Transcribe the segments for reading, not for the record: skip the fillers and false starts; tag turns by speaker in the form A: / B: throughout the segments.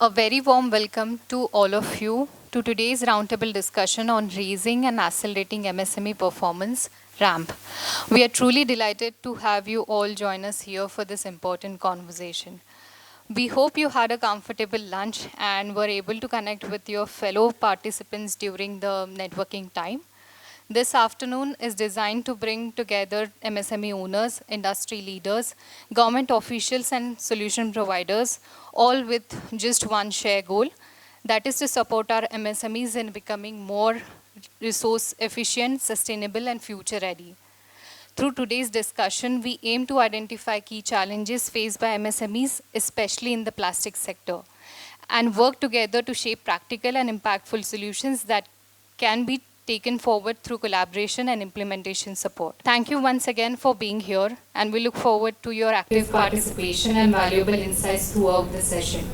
A: A very warm welcome to all of you to today's roundtable discussion on raising and accelerating MSME performance ramp. We are truly delighted to have you all join us here for this important conversation. We hope you had a comfortable lunch and were able to connect with your fellow participants during the networking time. This afternoon is designed to bring together MSME owners, industry leaders, government officials, and solution providers, all with just one shared goal, that is to support our MSMEs in becoming more resource efficient, sustainable, and future ready. Through today's discussion, we aim to identify key challenges faced by MSMEs, especially in the plastic sector, and work together to shape practical and impactful solutions that can be taken forward through collaboration and implementation support. Thank you once again for being here, and we look forward to your active participation and valuable insights throughout the session.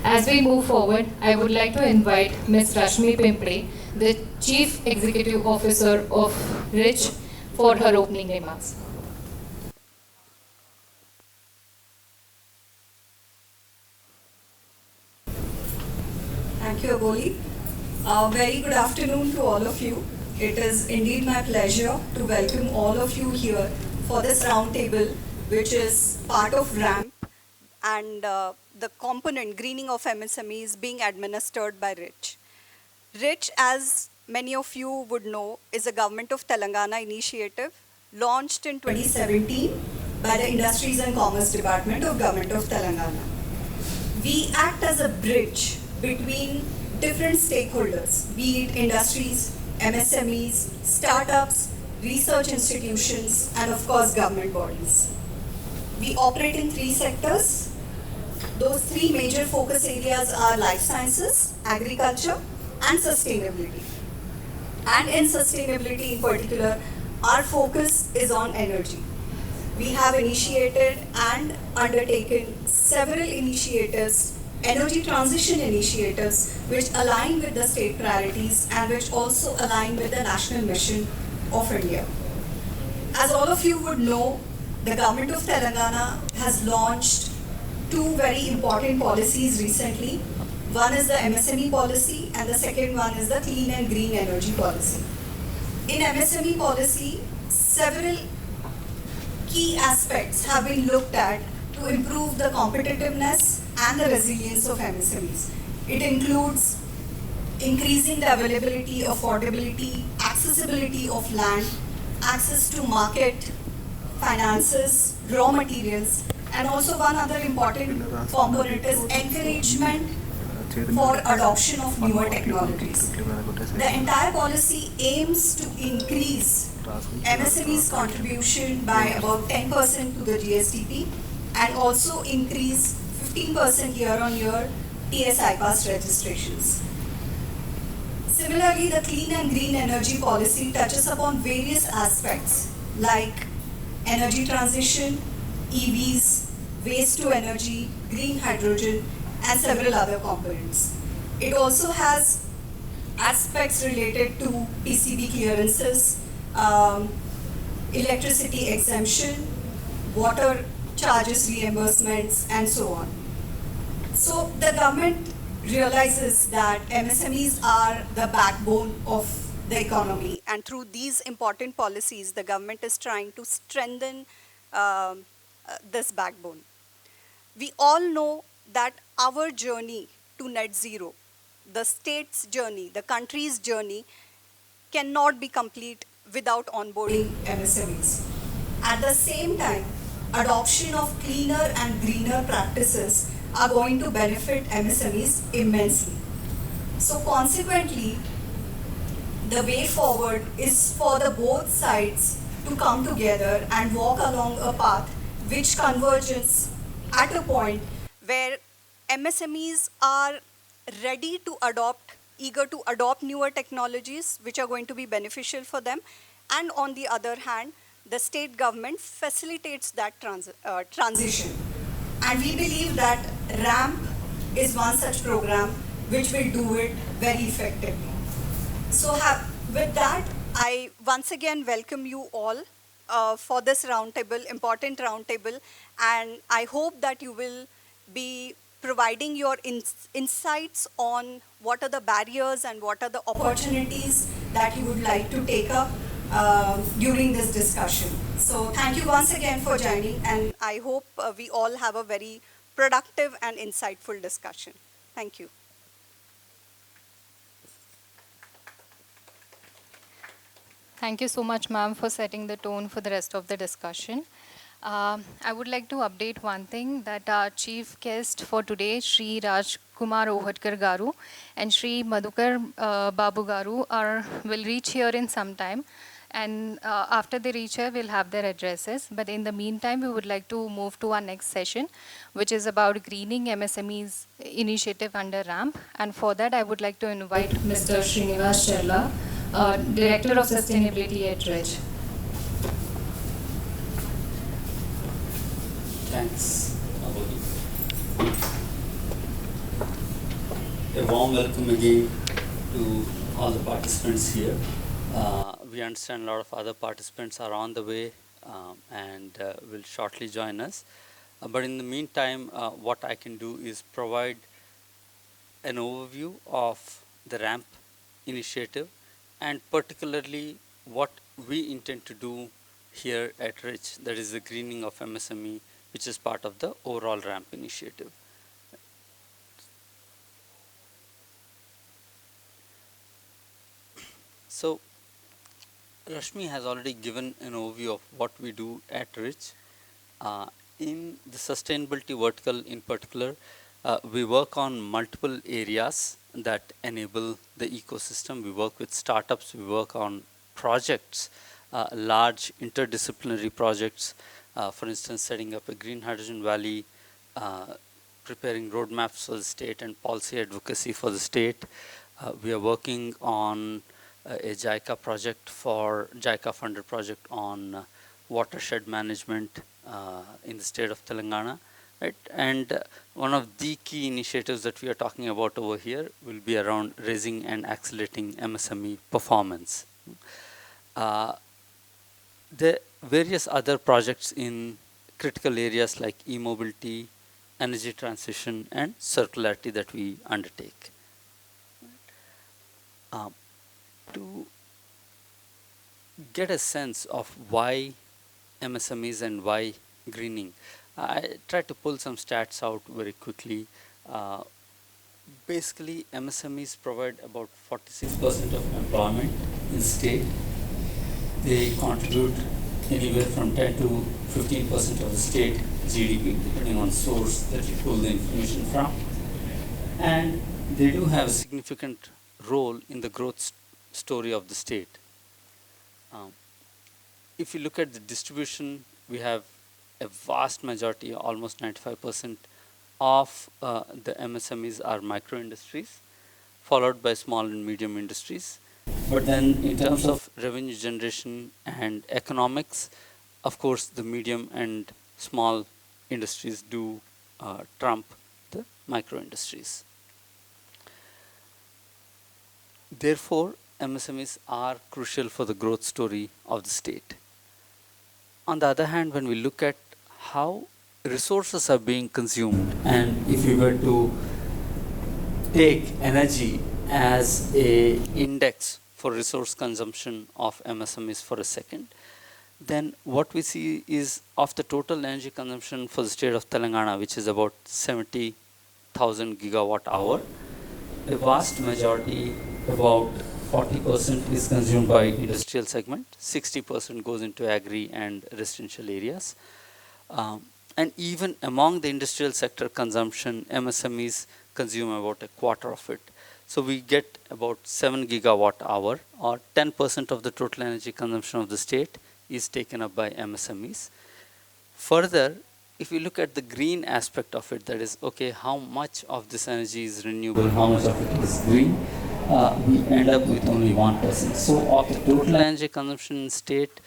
A: As we move forward, I would like to invite Ms. Rashmi Pimpre, the Chief Executive Officer of RICH, for her opening remarks.
B: Thank you, Aboli. Very good afternoon to all of you. It is indeed my pleasure to welcome all of you here for this roundtable, which is part of RAMP and the component greening of MSMEs being administered by RICH. RICH, as many of you would know, is a Government of Telangana initiative launched in 2017 by the Industries and Commerce Department of Government of Telangana. We act as a bridge between different stakeholders, be it industries, MSMEs, startups, research institutions, and of course government bodies. We operate in three sectors. Those three major focus areas are life sciences, agriculture, and sustainability. And in sustainability in particular, our focus is on energy. We have initiated and undertaken several initiatives, energy transition initiatives, which align with the state priorities and which also align with the national mission of India. As all of you would know, the Government of Telangana has launched two very important policies recently. One is the MSME policy and the second one is the Clean and Green Energy policy. In MSME policy, several key aspects have been looked at to improve the competitiveness and the resilience of MSMEs. It includes increasing the availability, affordability, accessibility of land, access to market, finances, raw materials, and also one other important component is encouragement for adoption of newer technologies. The entire policy aims to increase MSME's contribution by about 10% to the GSDP and also increase 15% year-on-year TSI pass registrations. Similarly, the Clean and Green Energy policy touches upon various aspects like energy transition, EVs, waste to energy, green hydrogen, and several other components. It also has aspects related to PCB clearances, electricity exemption, water charges reimbursements, and so on. So the government realizes that MSMEs are the backbone of the economy, and through these important policies, the government is trying to strengthen this backbone. We all know that our journey to net zero, the state's journey, the country's journey, cannot be complete without onboarding MSMEs. At the same time, adoption of cleaner and greener practices are going to benefit MSMEs immensely. So consequently, the way forward is for the both sides to come together and walk along a path which converges at a point where MSMEs are ready to adopt, eager to adopt newer technologies which are going to be beneficial for them, and on the other hand, the state government facilitates that transition. And we believe that RAMP is one such program which will do it very effectively. So with that, I once again welcome you all for this roundtable, important roundtable, and I hope that you will be providing your insights on what are the barriers and what are the opportunities that you would like to take up during this discussion. So thank you once again for joining, and I hope we all have a very productive and insightful discussion. Thank you.
A: Thank you so much, ma'am, for setting the tone for the rest of the discussion. I would like to update one thing, that our chief guest for today, Shri Raj Kumar Ohadkar Garu and Shri Madhukar Babu Garu will reach here in some time. And after they reach here, we'll have their addresses. But in the meantime, we would like to move to our next session, which is about greening MSMEs initiative under RAMP. And for that, I would like to invite Mr. Srinivas Cherla, Director of Sustainability at REG.
C: Thanks, Abhi. A warm welcome again to all the participants here. We understand a lot of other participants are on the way and will shortly join us. But in the meantime, what I can do is provide an overview of the RAMP initiative and particularly what we intend to do here at REG, that is the greening of MSME, which is part of the overall RAMP initiative. So, Rashmi has already given an overview of what we do at REG. In the sustainability vertical in particular, we work on multiple areas that enable the ecosystem. We work with startups, we work on projects, large interdisciplinary projects, for instance, setting up a green hydrogen valley, preparing roadmaps for the state and policy advocacy for the state. We are working on a JICA project JICA funded project on watershed management in the state of Telangana. Right? And one of the key initiatives that we are talking about over here will be around raising and accelerating MSME performance. The various other projects in critical areas like e-mobility, energy transition, and circularity that we undertake. To get a sense of why MSMEs and why greening, I tried to pull some stats out very quickly. Basically, MSMEs provide about 46% of employment in the state. They contribute anywhere from 10 to 15% of the state GDP, depending on source that you pull the information from. And they do have a significant role in the growth story of the state. If you look at the distribution, we have a vast majority, almost 95% of the MSMEs are micro industries, followed by small and medium industries. But then in terms of revenue generation and economics, of course, the medium and small industries do trump the micro industries. Therefore, MSMEs are crucial for the growth story of the state. On the other hand, when we look at how resources are being consumed, and if we were to take energy as a index for resource consumption of MSMEs for a second, then what we see is of the total energy consumption for the state of Telangana, which is about 70,000 gigawatt hour, a vast majority, about 40% is consumed by industrial segment, 60% goes into agri and residential areas. And even among the industrial sector consumption, MSMEs consume about a quarter of it. So we get about 7 gigawatt hour, or 10% of the total energy consumption of the state is taken up by MSMEs. Further, if we look at the green aspect of it, that is, okay, how much of this energy is renewable, how much of it is green, we end up with only 1%. So of the total energy consumption in state,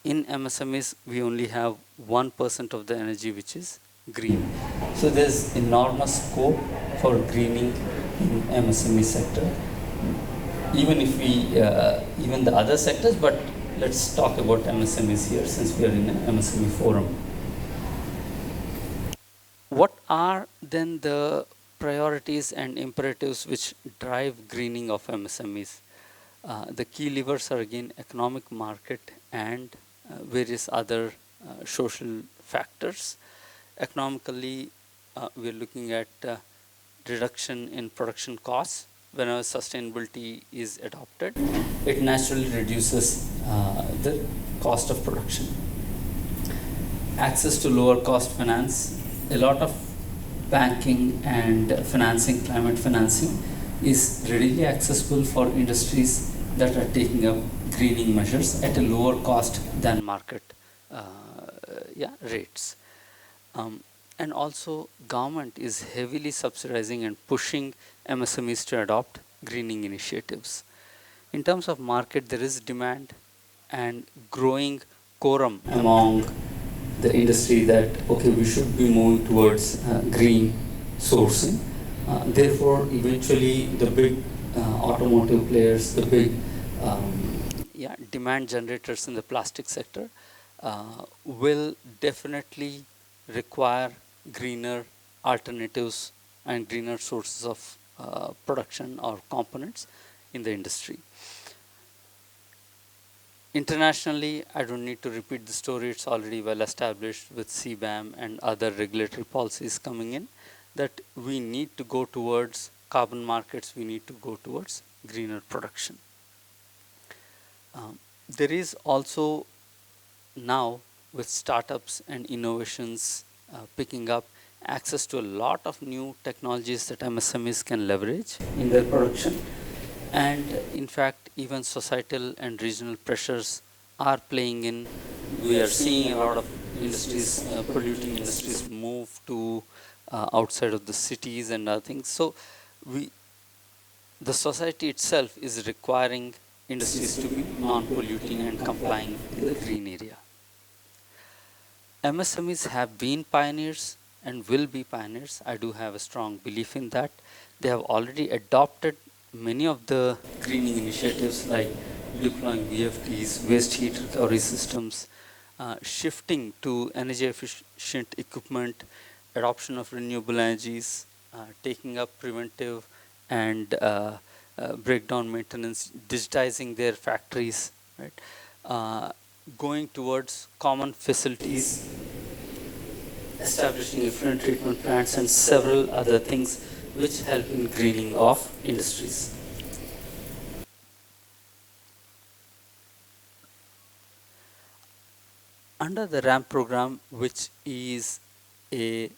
C: in MSMEs, we only have 1% of the energy which is green. So there's enormous scope for greening in MSME sector. Even if we, even the other sectors, but let's talk about MSMEs here since we are in an MSME forum. What are then the priorities and imperatives which drive greening of MSMEs? The key levers are again economic, market, and various other social factors. Economically, we're looking at reduction in production costs. Whenever sustainability is adopted, it naturally reduces the cost of production. Access to lower cost finance. A lot of banking and financing, climate financing, is readily accessible for industries that are taking up greening measures at a lower cost than market rates. And also government is heavily subsidizing and pushing MSMEs to adopt greening initiatives. In terms of market, there is demand and growing quorum among the industry that, okay, we should be moving towards green sourcing. Therefore, eventually the big automotive players, the big demand generators in the plastic sector will definitely require greener alternatives and greener sources of production or components in the industry. Internationally, I don't need to repeat the story, it's already well established with CBAM and other regulatory policies coming in, that we need to go towards carbon markets, we need to go towards greener production. There is also now, with startups and innovations picking up, access to a lot of new technologies that MSMEs can leverage in their production. And in fact, even societal and regional pressures are playing in. We are seeing a lot of industries, polluting industries, move to outside of the cities and other things. So the society itself is requiring industries to be non-polluting and complying in the green area. MSMEs have been pioneers and will be pioneers. I do have a strong belief in that. They have already adopted many of the greening initiatives like deploying VFDs, waste heat recovery systems, shifting to energy efficient equipment, adoption of renewable energies, taking up preventive and breakdown maintenance, digitizing their factories, right? Going towards common facilities, establishing effluent treatment plants, and several other things which help in greening of industries. Under the RAMP program, which is a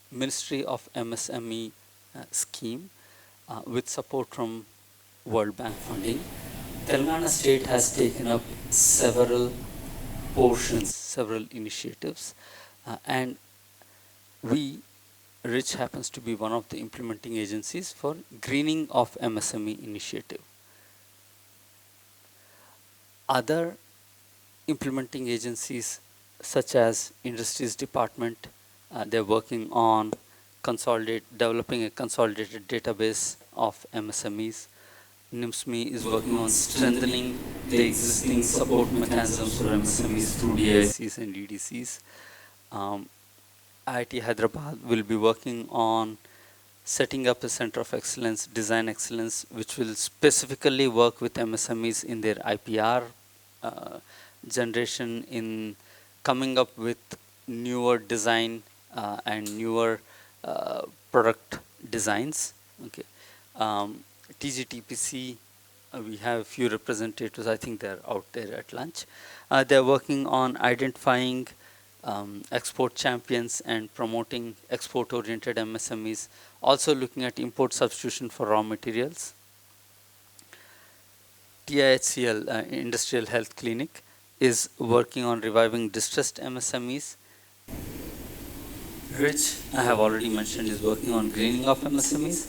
C: Ministry of MSME scheme with support from World Bank funding, Telangana state has taken up several portions, several initiatives, and RICH happens to be one of the implementing agencies for greening of MSME initiative. Other implementing agencies such as Industries Department, they're working on developing a consolidated database of MSMEs. NIMSME is working on strengthening the existing support mechanisms for MSMEs through DICs and DDCs. IIT Hyderabad will be working on setting up a center of excellence, design excellence, which will specifically work with MSMEs in their IPR generation, in coming up with newer design and newer product designs. Okay. TGTPC, we have a few representatives, I think they're out there at lunch. They're working on identifying export champions and promoting export-oriented MSMEs, also looking at import substitution for raw materials. TIHCL, Industrial Health Clinic, is working on reviving distressed MSMEs. RICH, I have already mentioned, is working on greening of MSMEs.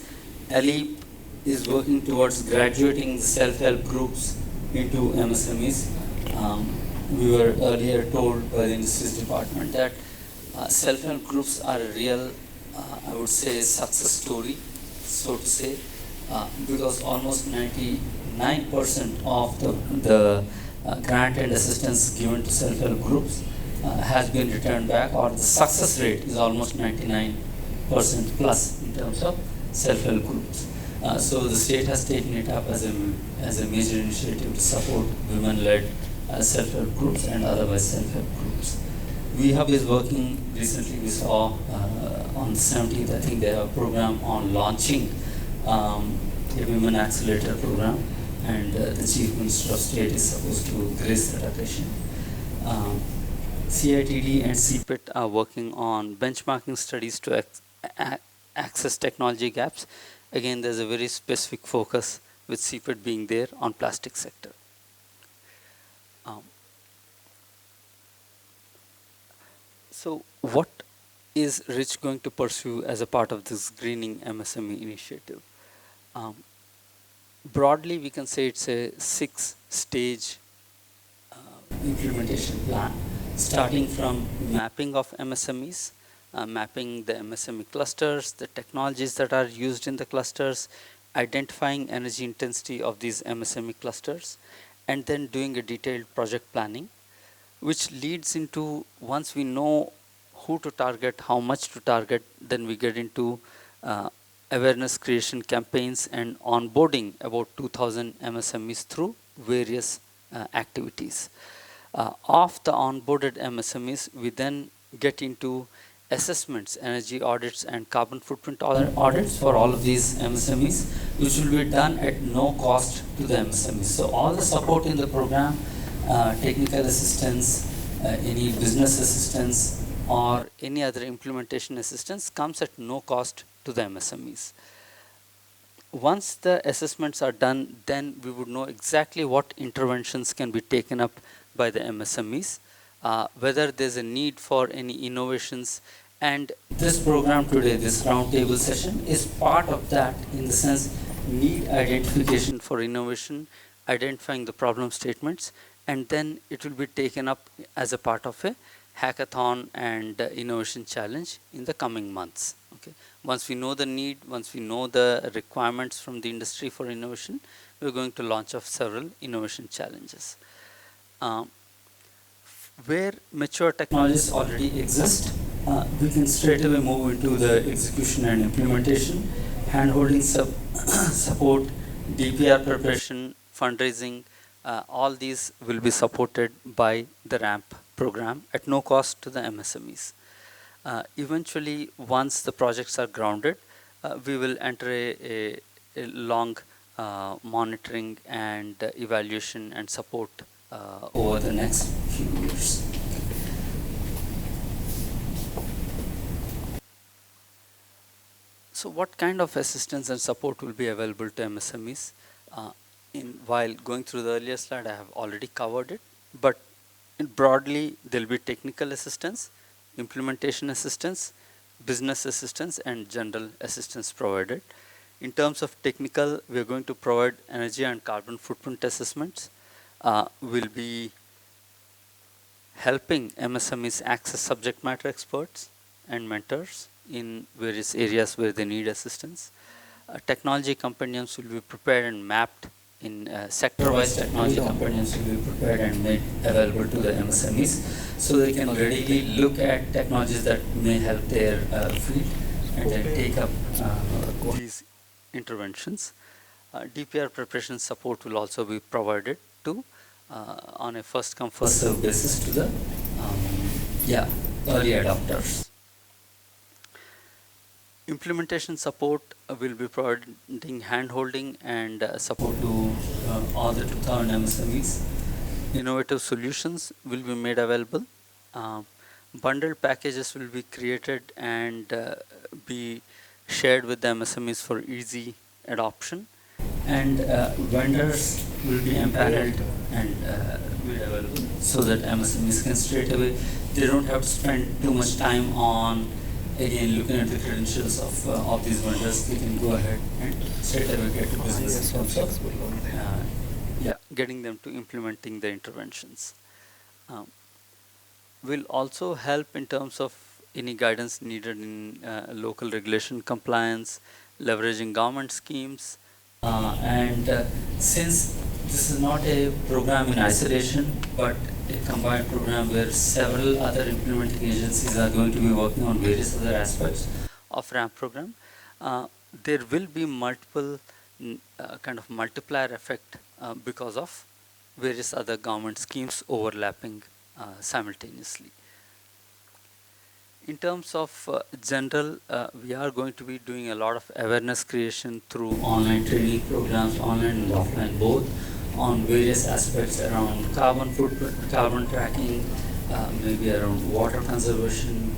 C: ALEAP is working towards graduating self-help groups into MSMEs. We were earlier told by the Industries Department that self-help groups are a real, I would say, success story, so to say, because almost 99% of the grant and assistance given to self-help groups has been returned back, or the success rate is almost 99%. 50% plus in terms of self-help groups. So the state has taken it up as a major initiative to support women-led self-help groups and otherwise self-help groups. We have been working recently. We saw on the 17th, I think they have a program on launching a Women Accelerator program, and the Chief Minister of State is supposed to grace that occasion. CITD and CPIT are working on benchmarking studies to access technology gaps. Again, there's a very specific focus with CPIT being there on plastic sector. So what is Rich going to pursue as a part of this greening MSME initiative? Broadly, we can say it's a 6-stage implementation plan, starting from mapping of MSMEs, mapping the MSME clusters, the technologies that are used in the clusters, identifying energy intensity of these MSME clusters, and then doing a detailed project planning, which leads into, once we know who to target, how much to target, then we get into awareness creation campaigns and onboarding about 2,000 MSMEs through various activities. Of the onboarded MSMEs, we then get into assessments, energy audits and carbon footprint audits for all of these MSMEs, which will be done at no cost to the MSMEs. So all the support in the program, technical assistance, any business assistance, or any other implementation assistance comes at no cost to the MSMEs. Once the assessments are done, then we would know exactly what interventions can be taken up by the MSMEs, whether there's a need for any innovations. And this program today, this roundtable session, is part of that, in the sense need identification for innovation, identifying the problem statements, and then it will be taken up as a part of a hackathon and innovation challenge in the coming months. Okay. Once we know the need, once we know the requirements from the industry for innovation, we're going to launch off several innovation challenges. Where mature technologies already exist, we can straight away move into the execution and implementation, handholding support, DPR preparation, fundraising. All these will be supported by the RAMP program at no cost to the MSMEs. Eventually, once the projects are grounded, we will enter a long monitoring and evaluation and support over the next few years. So what kind of assistance and support will be available to MSMEs? While going through the earlier slide, I have already covered it, but broadly, there will be technical assistance, implementation assistance, business assistance, and general assistance provided. In terms of technical, we are going to provide energy and carbon footprint assessments. We'll be helping MSMEs access subject matter experts and mentors in various areas where they need assistance. Technology compendiums will be prepared and mapped in sector-wise. Technology compendiums will be prepared and made available to the MSMEs, so they can readily look at technologies that may help their field and then take up these interventions. DPR preparation support will also be provided to on a first come first serve basis to the early adopters. Implementation support will be providing hand-holding and support to all the 2,000 MSMEs. Innovative solutions will be made available. Bundled packages will be created and be shared with the MSMEs for easy adoption. And vendors will be empaneled and made available so that MSMEs can straight away, they don't have to spend too much time on again looking at the credentials of these vendors. They can go ahead and straight away get to business in terms of getting them to implementing the interventions. Will also help in terms of any guidance needed in local regulation compliance, leveraging government schemes, and since this is not a program in isolation, but a combined program where several other implementing agencies are going to be working on various other aspects, of ramp program, there will be multiple kind of multiplier effect because of various other government schemes overlapping simultaneously. In terms of general, we are going to be doing a lot of awareness creation through online training programs, online and offline both, on various aspects around carbon footprint, carbon tracking, maybe around water conservation,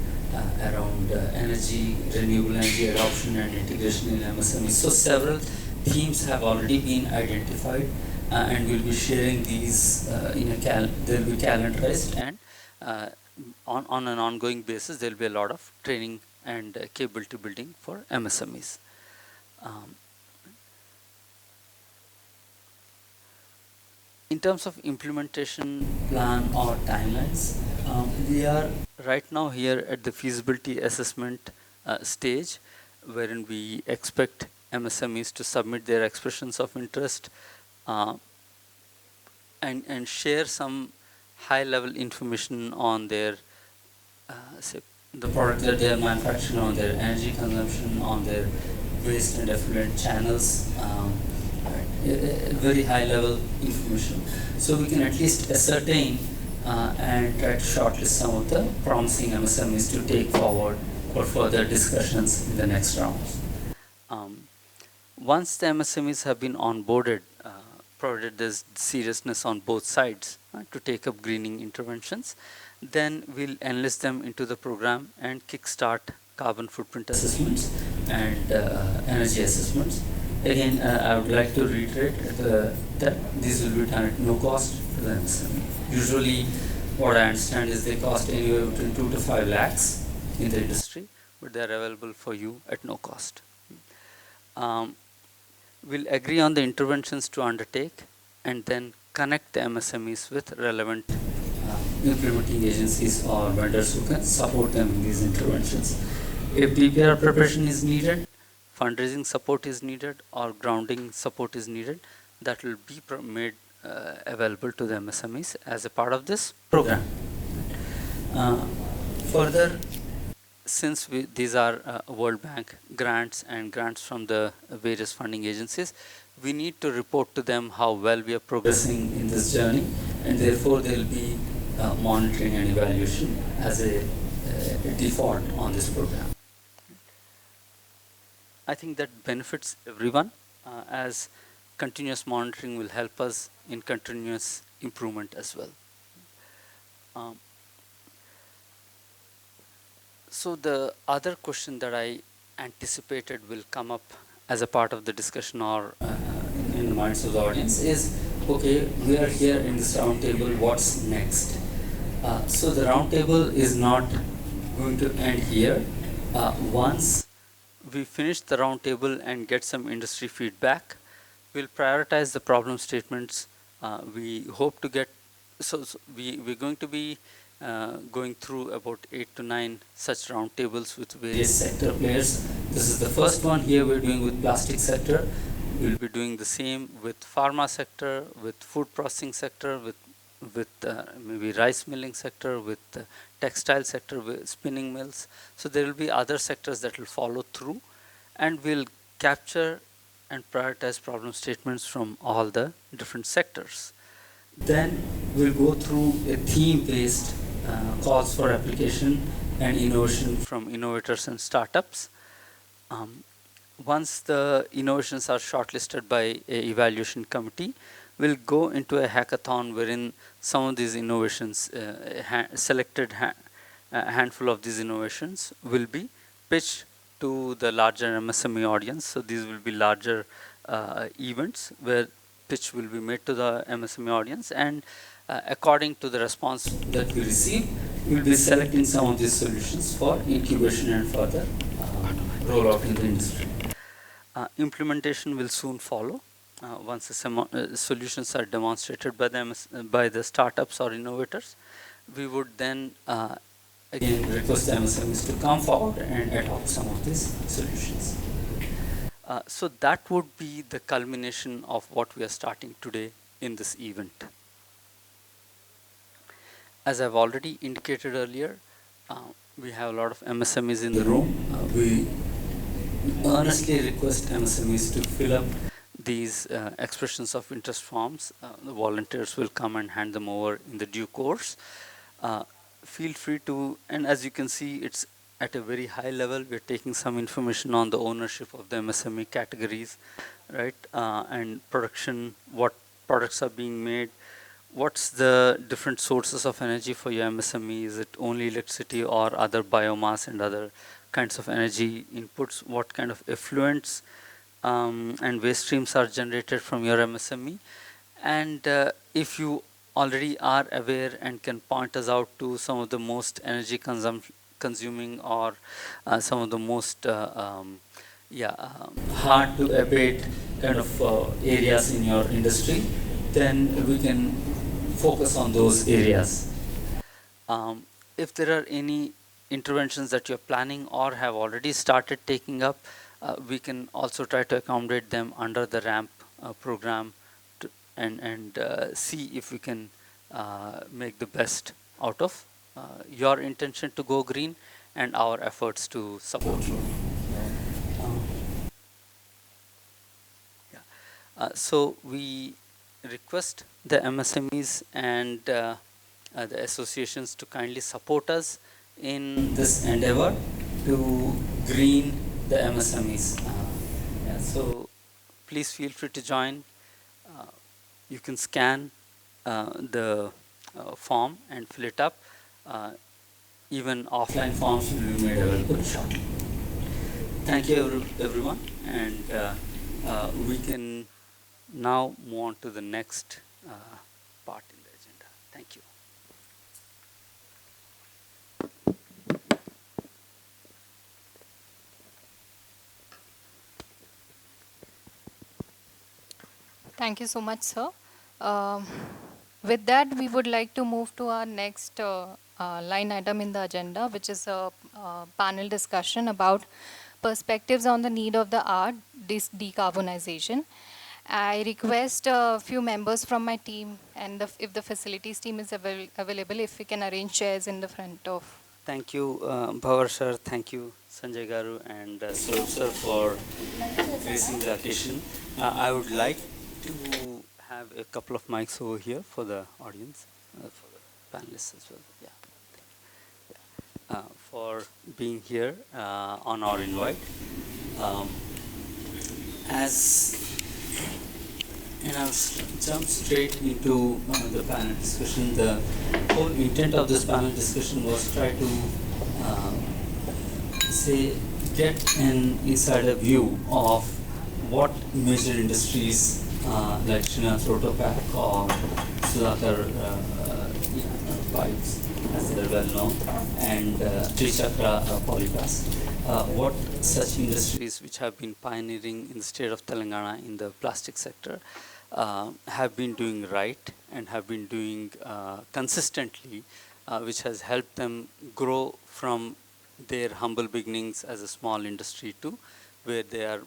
C: around renewable energy adoption and integration in MSMEs. So several themes have already been identified, and we'll be sharing these they'll be calendarized, and on an ongoing basis, there will be a lot of training and capability building for MSMEs. In terms of implementation plan or timelines, we are right now here at the feasibility assessment stage, wherein we expect MSMEs to submit their expressions of interest and share some high-level information on their say the product that they are manufacturing, on their energy consumption, on their waste and effluent channels, very high-level information. So we can at least ascertain and try to shortlist some of the promising MSMEs to take forward for further discussions in the next rounds. Once the MSMEs have been onboarded, provided there's seriousness on both sides to take up greening interventions, then we'll enlist them into the program and kickstart carbon footprint assessments and energy assessments. Again, I would like to reiterate that these will be done at no cost to the MSME. Usually, what I understand is they cost anywhere between 2 to 5 lakhs in the industry, but they are available for you at no cost. We'll agree on the interventions to undertake and then connect the MSMEs with relevant implementing agencies or vendors who can support them in these interventions. If DPR preparation is needed, fundraising support is needed, or grounding support is needed, that will be made available to the MSMEs as a part of this program. Further, since these are World Bank grants and grants from the various funding agencies, we need to report to them how well we are progressing in this journey, and therefore there will be monitoring and evaluation as a default on this program. I think that benefits everyone, as continuous monitoring will help us in continuous improvement as well. So the other question that I anticipated will come up as a part of the discussion or in the minds of the audience is, okay, we are here in this roundtable, what's next? So the roundtable is not going to end here. Once we finish the roundtable and get some industry feedback, we'll prioritize the problem statements. We hope to get, we're going to be going through about 8 to 9 such roundtables with various sector players. This is the first one here we're doing with plastic sector. We'll be doing the same with pharma sector, with food processing sector, with maybe rice milling sector, with textile sector, with spinning mills. So there will be other sectors that will follow through, and we'll capture and prioritize problem statements from all the different sectors. Then we'll go through a theme-based calls for application and innovation from innovators and startups. Once the innovations are shortlisted by an evaluation committee, we'll go into a hackathon wherein some of these innovations, selected handful of these innovations will be pitched to the larger MSME audience. So these will be larger events where pitch will be made to the MSME audience, and according to the response that we receive, we'll be selecting some of these solutions for incubation and further rollout in the industry. Implementation will soon follow. Once the solutions are demonstrated by the startups or innovators, we would then again request the MSMEs to come forward and adopt some of these solutions. So that would be the culmination of what we are starting today in this event. As I've already indicated earlier, we have a lot of MSMEs in the room. We earnestly request MSMEs to fill up these expressions of interest forms. The volunteers will come and hand them over in the due course. Feel free to, and as you can see, it's at a very high level. We're taking some information on the ownership of the MSME categories, right? And production, what products are being made, what's the different sources of energy for your MSME? Is it only electricity or other biomass and other kinds of energy inputs? What kind of effluents and waste streams are generated from your MSME? And if you already are aware and can point us out to some of the most energy consuming or some of the most hard to abate kind of areas in your industry, then we can focus on those areas. If there are any interventions that you're planning or have already started taking up, we can also try to accommodate them under the RAMP program and see if we can make the best out of your intention to go green and our efforts to support you. So we request the MSMEs and the associations to kindly support us in this endeavor to green the MSMEs. So please feel free to join. You can scan the form and fill it up. Even offline forms will be made available shortly. Thank you everyone, and we can now move on to the next part in the agenda. Thank you.
A: Thank you so much, sir. With that, we would like to move to our next line item in the agenda, which is a panel discussion about perspectives on the need of the hour, decarbonization. I request a few members from my team, and if the facilities team is available, if we can arrange chairs in the front of.
C: Thank you, Bhavar sir. Thank you, Sanjay Garu and Swarup sir for gracing the occasion. I would like to have a couple of mics over here for the audience, for the panelists as well. For being here on our invite. And I'll jump straight into the panel discussion. The whole intent of this panel discussion was try to get an insider view of what major industries like Shrinath Rotopack or Sudhakar pipes, as they're well known, and Srichakra Polyplast. What such industries which have been pioneering in the state of Telangana in the plastic sector have been doing right and have been doing consistently, which has helped them grow from their humble beginnings as a small industry to where they are,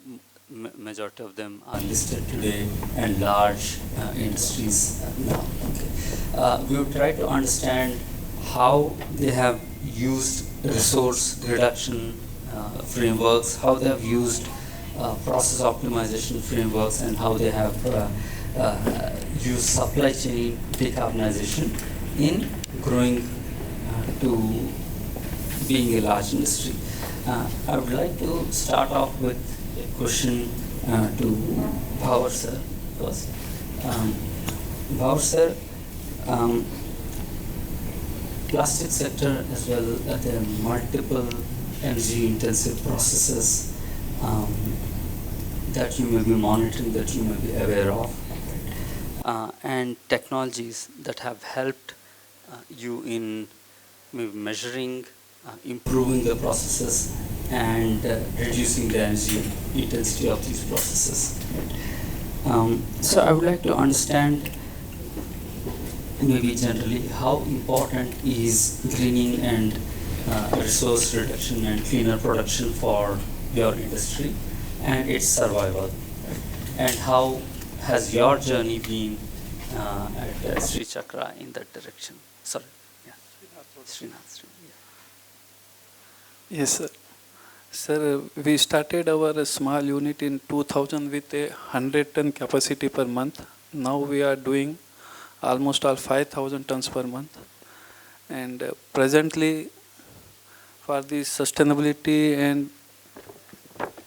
C: majority of them are listed today and large industries now. Okay. We will try to understand how they have used resource reduction frameworks, how they have used process optimization frameworks, and how they have used supply chain decarbonization in growing to being a large industry. I would like to start off with a question to Bhavar sir first. Bhavar sir, plastic sector as well, there are multiple energy intensive processes that you may be monitoring, that you may be aware of, and technologies that have helped you in maybe measuring, improving the processes and reducing the energy intensity of these processes. So I would like to understand maybe generally how important is greening and resource reduction and cleaner production for your industry and its survival, right? And how has your journey been at Srichakra in that direction? Sorry, yeah. Srinath.
D: Yes, sir. Sir, we started our small unit in 2000 with a 100-ton capacity per month. Now we are doing almost all 5,000 tons per month. And presently, for the sustainability and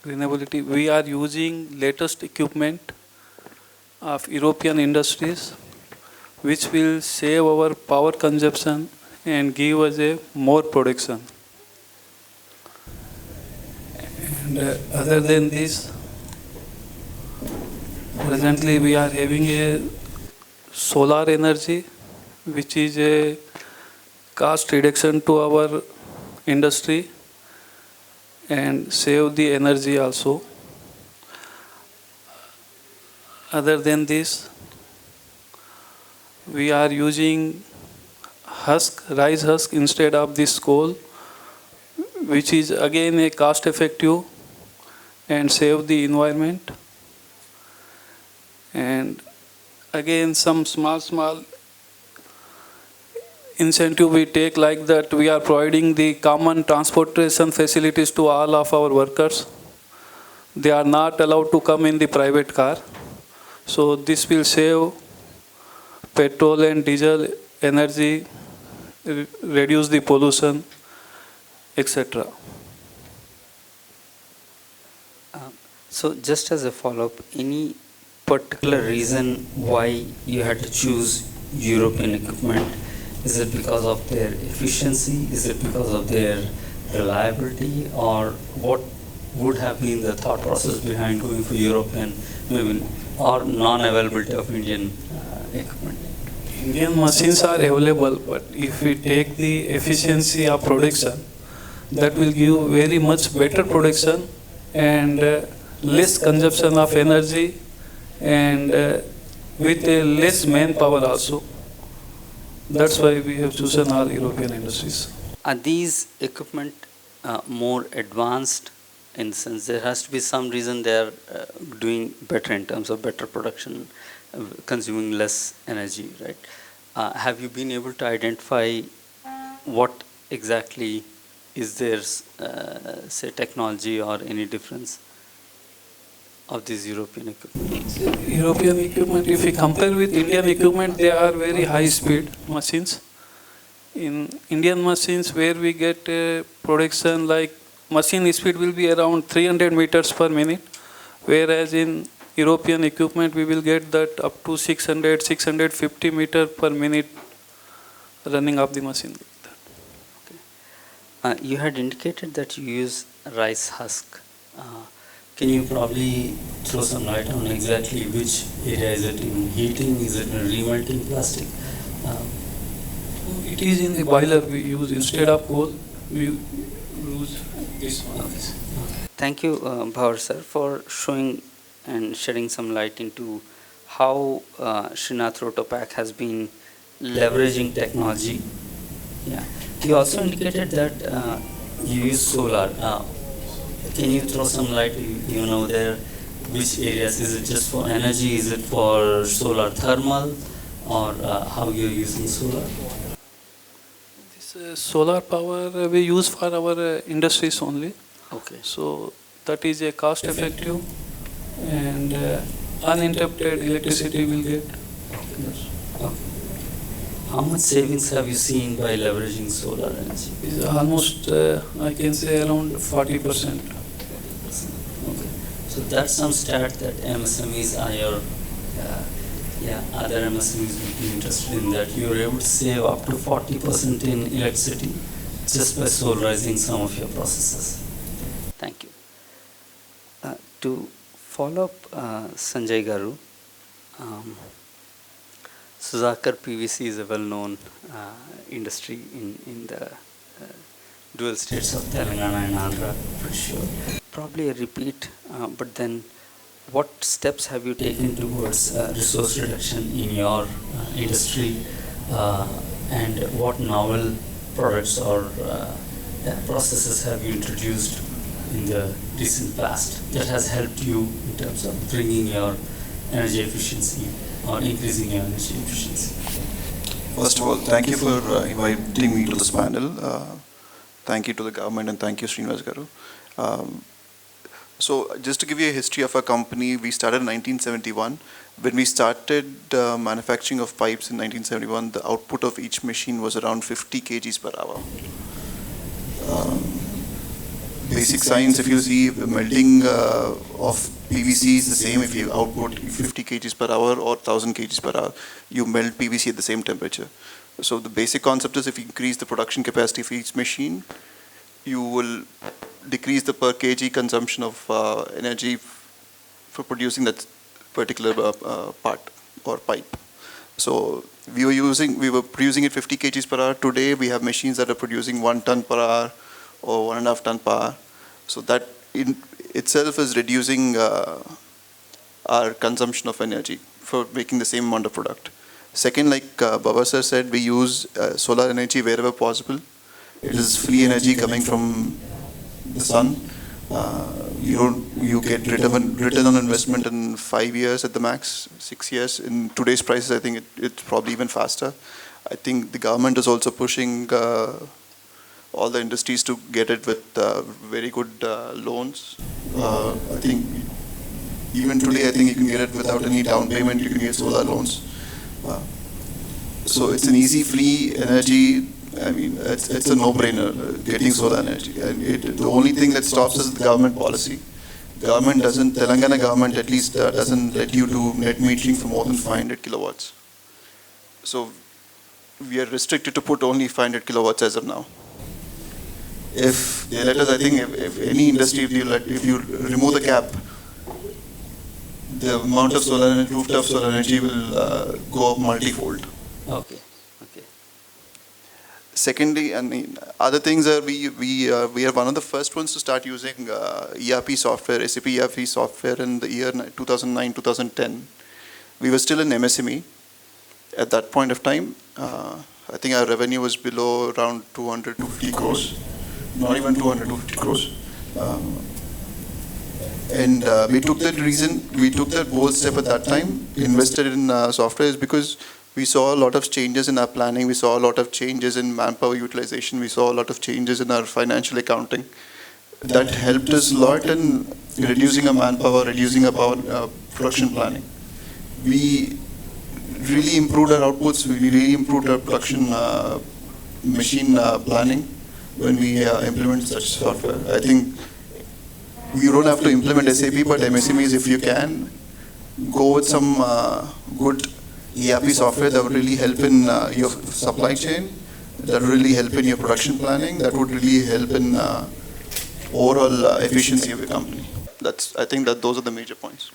D: greenability, we are using latest equipment of European industries, which will save our power consumption and give us a more production. And other than this, presently we are having a solar energy, which is a cost reduction to our industry and save the energy also. Other than this, we are using rice husk instead of this coal, which is again a cost effective and save the environment. And again some small incentive we take, like that we are providing the common transportation facilities to all of our workers. They are not allowed to come in the private car. So this will save petrol and diesel energy, reduce the pollution, etc.
C: So just as a follow-up, any particular reason why you had to choose European equipment? Is it because of their efficiency? Is it because of their reliability? Or what would have been the thought process behind going for European, maybe, or non-availability of Indian equipment?
D: Indian machines are available, but if we take the efficiency of production, that will give very much better production and less consumption of energy and with a less manpower also. That's why we have chosen all European industries.
C: Are these equipment more advanced, in the sense there has to be some reason they are doing better in terms of better production, consuming less energy, right? Have you been able to identify what exactly is their, say, technology or any difference of these European equipment?
D: European equipment, if we compare with Indian equipment, they are very high speed machines. In Indian machines, where we get production like machine speed will be around 300 meters per minute, whereas in European equipment we will get that up to 600, 650 meter per minute running of the machine.
C: You had indicated that you use rice husk. Can you probably throw some light on exactly which area? Is it in heating? Is it in remelting plastic?
D: It is in the boiler we use. Instead of coal, we use this one.
C: Thank you, Bhavar sir, for showing and shedding some light into how Shrinath Rotopack has been leveraging technology. Yeah. You also indicated that you use solar. Can you throw some light, you know, there, which areas? Is it just for energy? Is it for solar thermal? Or how you're using solar?
D: This solar power we use for our industries only.
C: Okay.
D: So that is a cost effective and uninterrupted electricity will get.
C: Okay. How much savings have you seen by leveraging solar energy?
D: Is almost, I can say, around 40%.
C: Okay. So that's some stat that MSMEs are your, other MSMEs would be interested in, that you're able to save up to 40% in electricity just by solarizing some of your processes. Thank you. To follow up Sanjay Garu, Sudhakar PVC is a well-known industry in the dual states of Telangana and Andhra, for sure. Probably a repeat, but then what steps have you taken towards resource reduction in your industry, and what novel products or processes have you introduced in the recent past that has helped you in terms of bringing your energy efficiency or increasing your energy efficiency?
E: First of all, thank you for inviting me to this panel. Thank you to the government and thank you, Srinivas Garu. Um, so just to give you a history of our company, we started in 1971. When we started manufacturing of pipes in 1971, the output of each machine was around 50 kgs per hour. Basic science, if you see, the melting of PVC is the same if you output 50 kgs per hour or 1000 kgs per hour. You melt PVC at the same temperature. So the basic concept is if you increase the production capacity for each machine, you will decrease the per kg consumption of energy for producing that particular part or pipe. So we were producing it 50 kgs per hour. Today we have machines that are producing 1 ton per hour or 1.5 ton per hour. So that in itself is reducing our consumption of energy for making the same amount of product. Second, like Baba sir said, we use solar energy wherever possible. It is free energy coming from the sun. You get return on investment in 5 years at the max, 6 years. In today's prices, I think it's probably even faster. I think the government is also pushing all the industries to get it with very good loans. I think even today, I think you can get it without any down payment. You can get solar loans. So it's an easy, free energy. I mean, it's a no-brainer getting solar energy. And the only thing that stops us is the government policy. Telangana government at least doesn't let you do net metering for more than 500 kilowatts. So we are restricted to put only 500 kilowatts as of now. If they let us, I think if any industry, if you remove the cap, the amount of solar energy, rooftop solar energy will go up multifold.
C: Okay.
E: Secondly, I mean, other things are we are one of the first ones to start using ERP software, SAP ERP software in the year 2009, 2010. We were still in MSME at that point of time. I think our revenue was below around 200 to 250 crores, not even 200 to 250 crores. And we took that bold step at that time, invested in software, is because we saw a lot of changes in our planning. We saw a lot of changes in manpower utilization. We saw a lot of changes in our financial accounting. That helped us a lot in reducing our manpower, reducing our power production planning. We really improved our outputs. We really improved our production machine planning when we implemented such software. I think you don't have to implement SAP, but MSMEs, if you can, go with some good ERP software that would really help in your supply chain, that would really help in your production planning, that would really help in overall efficiency of your company. I think that those are the major points.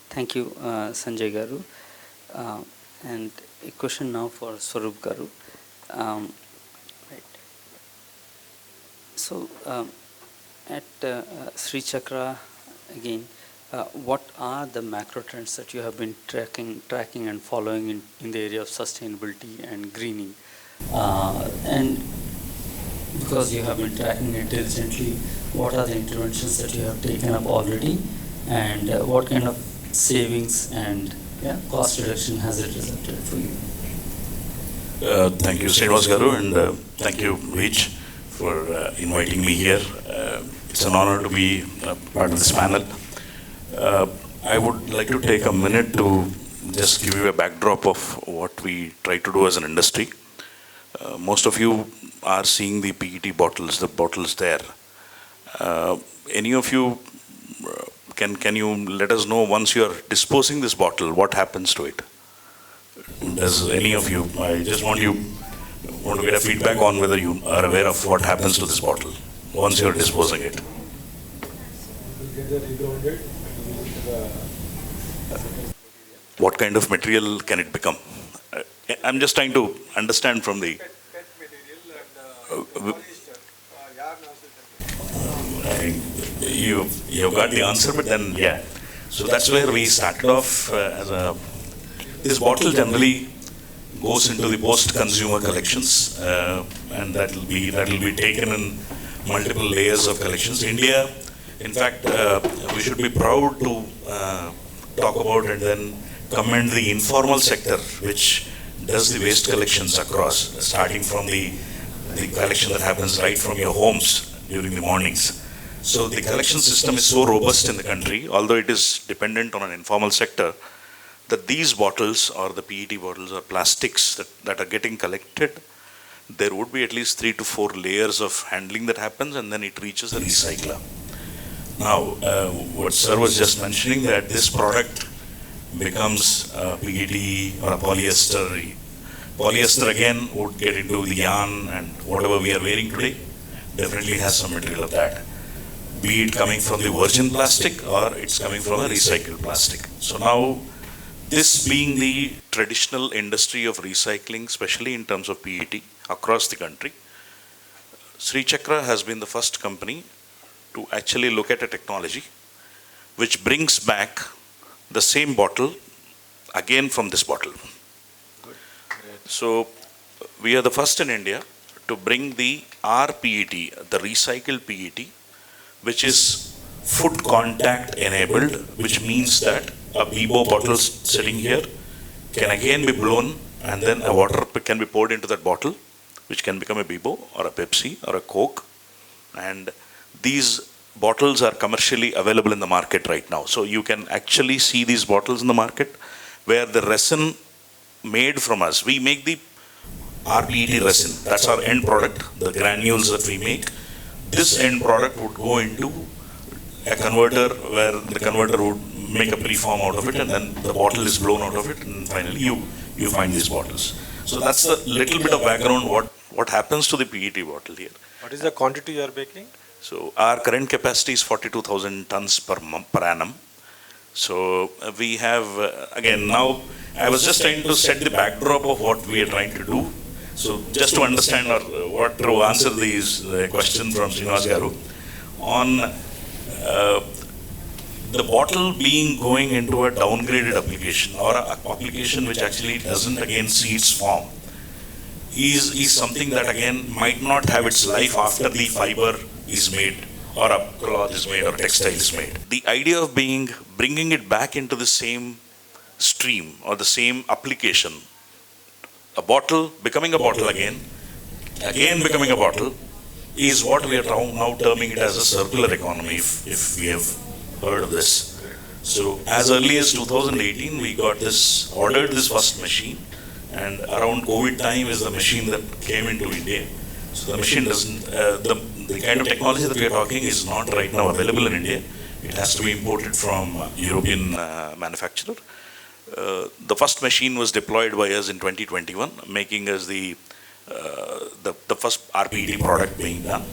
C: Thank you, Sanjay Garu. And a question now for Swarup Garu. Right. So, at Srichakra, again, what are the macro trends that you have been tracking and following in the area of sustainability and greening? And because you have been tracking it diligently, what are the interventions that you have taken up already, and what kind of savings and cost reduction has it resulted for you?
F: Thank you, Srinivas Garu, and thank you, Rich, for inviting me here. It's an honor to be part of this panel. I would like to take a minute to just give you a backdrop of what we try to do as an industry. Most of you are seeing the PET bottles, the bottles there. Any of you, can you let us know, once you are disposing this bottle, what happens to it? Does any of you, I just want to get a feedback on whether you are aware of what happens to this bottle once you are disposing it. What kind of material can it become? I'm just trying to understand from the... You've got the answer, but then, yeah. So that's where we started off this bottle generally goes into the post-consumer collections, and that will be taken in multiple layers of collections. India, in fact, we should be proud to talk about and then commend the informal sector, which does the waste collections across, starting from the collection that happens right from your homes, during the mornings. So the collection system is so robust in the country, although it is dependent on an informal sector, that these bottles or the PET bottles or plastics that are getting collected, there would be at least 3 to 4 layers of handling that happens, and then it reaches a recycler. Now, what sir was just mentioning, that this product becomes PET or a polyester. Polyester again would get into the yarn and whatever we are wearing today, definitely has some material of that. Be it coming from the virgin plastic or it's coming from a recycled plastic. So now, this being the traditional industry of recycling, especially in terms of PET across the country, Srichakra has been the first company to actually look at a technology which brings back the same bottle again from this bottle. So we are the first in India to bring the RPET, the recycled PET, which is food contact enabled, which means that a Bebo bottle sitting here can again be blown and then a water can be poured into that bottle, which can become a Bebo or a Pepsi or a Coke. And these bottles are commercially available in the market right now. So you can actually see these bottles in the market where the resin made from us, we make the RPET resin. That's our end product, the granules that we make. This end product would go into a converter where the converter would make a preform out of it, and then the bottle is blown out of it, and finally you find these bottles. So that's a little bit of background what happens to the PET bottle here.
G: What is the quantity you are making?
F: So our current capacity is 42,000 tons per annum. So we have, again, now I was just trying to set the backdrop of what we are trying to do. So just to understand or to answer these questions from Srinivas Garu, on the bottle being going into a downgraded application or an application which actually doesn't again see its form is something that again might not have its life after the fiber is made or a cloth is made or textile is made. The idea of bringing it back into the same stream or the same application, a bottle becoming a bottle again becoming a bottle, is what we are now terming it as a circular economy, if we have heard of this. So as early as 2018, we ordered this first machine, and around COVID time is the machine that came into India. So the machine doesn't, the kind of technology that we are talking is not right now available in India. It has to be imported from European manufacturer. The first machine was deployed by us in 2021, making us the first RPET product being done.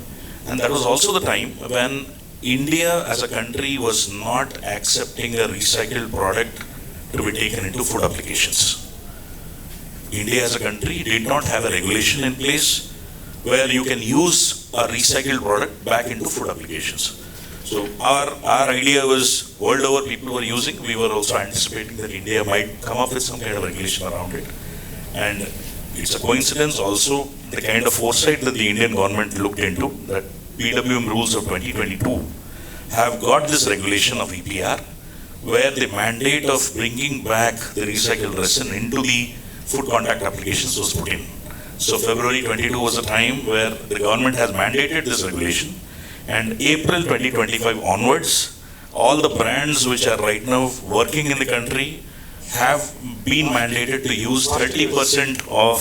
F: And that was also the time when India as a country was not accepting a recycled product to be taken into food applications. India as a country did not have a regulation in place where you can use a recycled product back into food applications. So our idea was, world over people were using, we were also anticipating that India might come up with some kind of regulation around it. And it's a coincidence also, the kind of foresight that the Indian government looked into, that PWM rules of 2022 have got this regulation of EPR, where the mandate of bringing back the recycled resin into the food contact applications was put in. So February 22 was a time where the government has mandated this regulation, and April 2025 onwards, all the brands which are right now working in the country have been mandated to use 30% of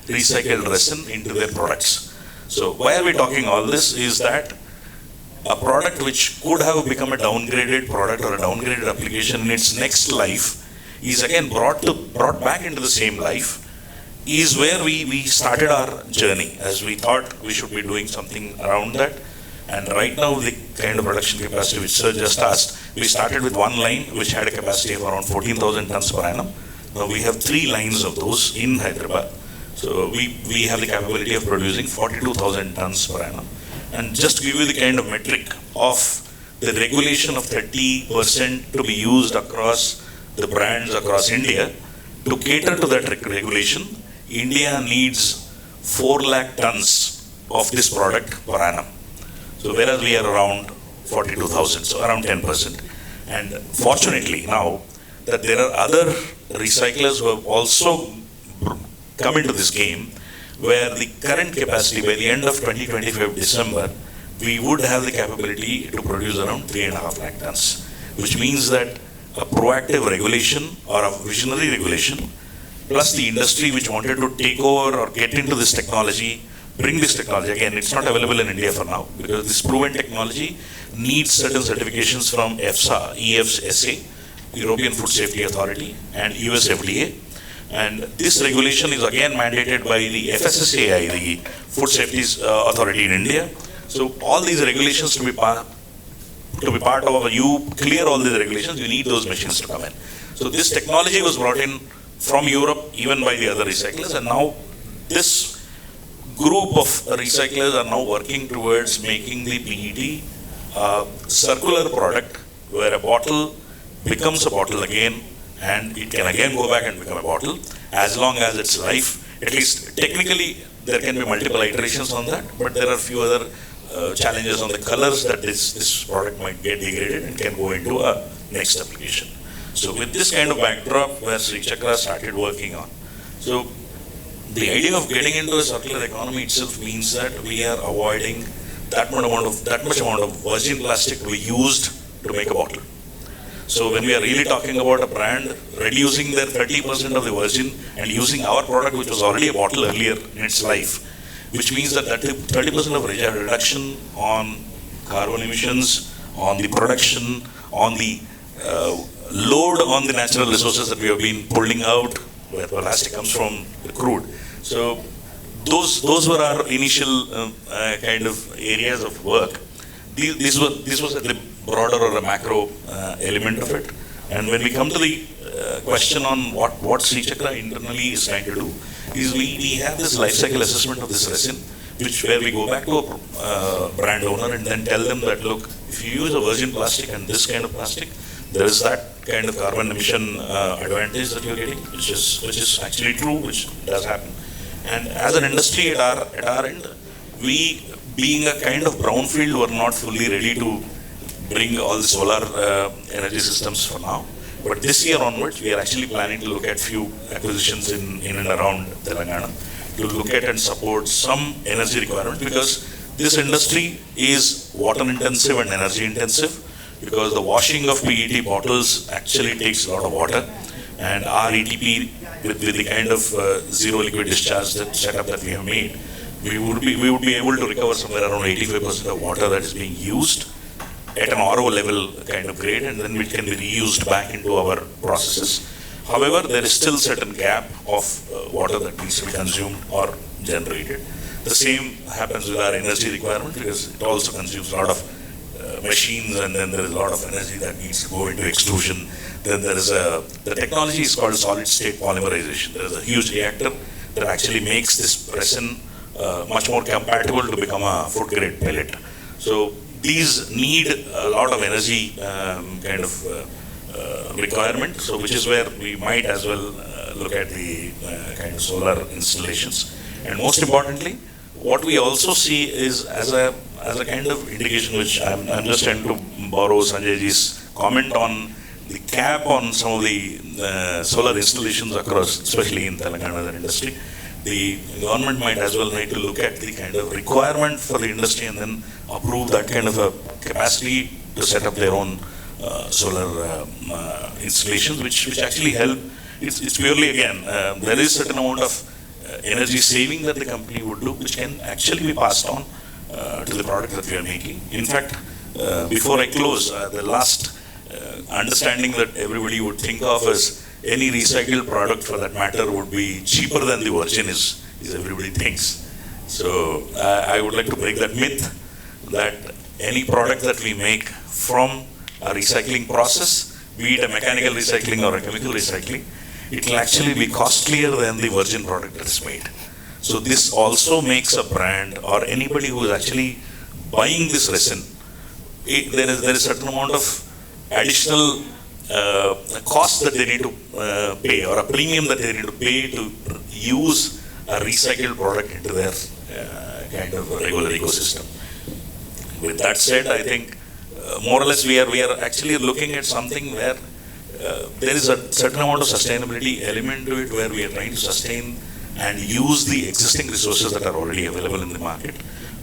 F: recycled resin into their products. So why are we talking all this is that a product which could have become a downgraded product or a downgraded application in its next life is again brought back into the same life, is where we started our journey, as we thought we should be doing something around that. And right now the kind of production capacity which sir just asked, we started with one line which had a capacity of around 14,000 tons per annum. Now we have 3 lines of those in Hyderabad. So we have the capability of producing 42,000 tons per annum. And just to give you the kind of metric of the regulation of 30% to be used across the brands across India, to cater to that regulation, India needs 4 lakh tons of this product per annum. So whereas we are around 42,000, so around 10%. And fortunately now that there are other recyclers who have also come into this game, where the current capacity by the end of 2025 December, we would have the capability to produce around 3.5 lakh tons, which means that a proactive regulation or a visionary regulation, plus the industry which wanted to take over or get into this technology, bring this technology. Again, it's not available in India for now because this proven technology needs certain certifications from EFSA, EFSA, European Food Safety Authority, and US FDA. And this regulation is again mandated by the FSSAI, the Food Safety Authority in India. So all these regulations to be part of, you clear all these regulations, you need those machines to come in. So this technology was brought in from Europe, even by the other recyclers, and now this group of recyclers are now working towards making the PET a circular product, where a bottle becomes a bottle again, and it can again go back and become a bottle, as long as its life, at least technically, there can be multiple iterations on that, but there are a few other challenges on the colors that this product might get degraded and can go into a next application. So with this kind of backdrop where Srichakra started working on, so the idea of getting into a circular economy itself means that we are avoiding that much amount of virgin plastic we used to make a bottle. So when we are really talking about a brand reducing their 30% of the virgin and using our product, which was already a bottle earlier in its life, which means that 30% of reduction on carbon emissions, on the production, on the load on the natural resources that we have been pulling out, where plastic comes from the crude. So those were our initial kind of areas of work. This was at the broader or a macro element of it. And when we come to the question on what Srichakra internally is trying to do, is we have this life cycle assessment of this resin, where we go back to a brand owner and then tell them that, look, if you use a virgin plastic and this kind of plastic, there is that kind of carbon emission advantage that you're getting, which is actually true, which does happen. And as an industry at our end, we, being a kind of brownfield, were not fully ready to bring all the solar energy systems for now. But this year onwards, we are actually planning to look at few acquisitions in and around Telangana to look at and support some energy requirement, because this industry is water intensive and energy intensive, because the washing of PET bottles actually takes a lot of water, and our ETP with the kind of zero liquid discharge setup that we have made, we would be able to recover somewhere around 85% of water that is being used at an RO level kind of grade, and then it can be reused back into our processes. However, there is still certain gap of water that needs to be consumed or generated. The same happens with our energy requirement, because it also consumes a lot of machines, and then there is a lot of energy that needs to go into extrusion. Then there is the technology is called solid state polymerization. There is a huge reactor that actually makes this resin much more compatible to become a food grade pellet. So these need a lot of energy kind of requirement, so which is where we might as well look at the kind of solar installations. And most importantly, what we also see is as a kind of indication, which I'm just trying to borrow Sanjayji's comment on the cap on some of the solar installations across, especially in Telangana as an industry. The government might as well need to look at the kind of requirement for the industry and then approve that kind of a capacity to set up their own solar installations, which actually help. It's purely, again, there is certain amount of energy saving that the company would do, which can actually be passed on to the product that we are making. In fact, before I close, the last understanding that everybody would think of as any recycled product for that matter would be cheaper than the virgin is everybody thinks. So I would like to break that myth that any product that we make from a recycling process, be it a mechanical recycling or a chemical recycling, it will actually be costlier than the virgin product that is made. So this also makes a brand or anybody who is actually buying this resin, there is a certain amount of additional cost that they need to pay, or a premium that they need to pay to use a recycled product into their kind of regular ecosystem. With that said, I think more or less we are actually looking at something where there is a certain amount of sustainability element to it, where we are trying to sustain and use the existing resources that are already available in the market,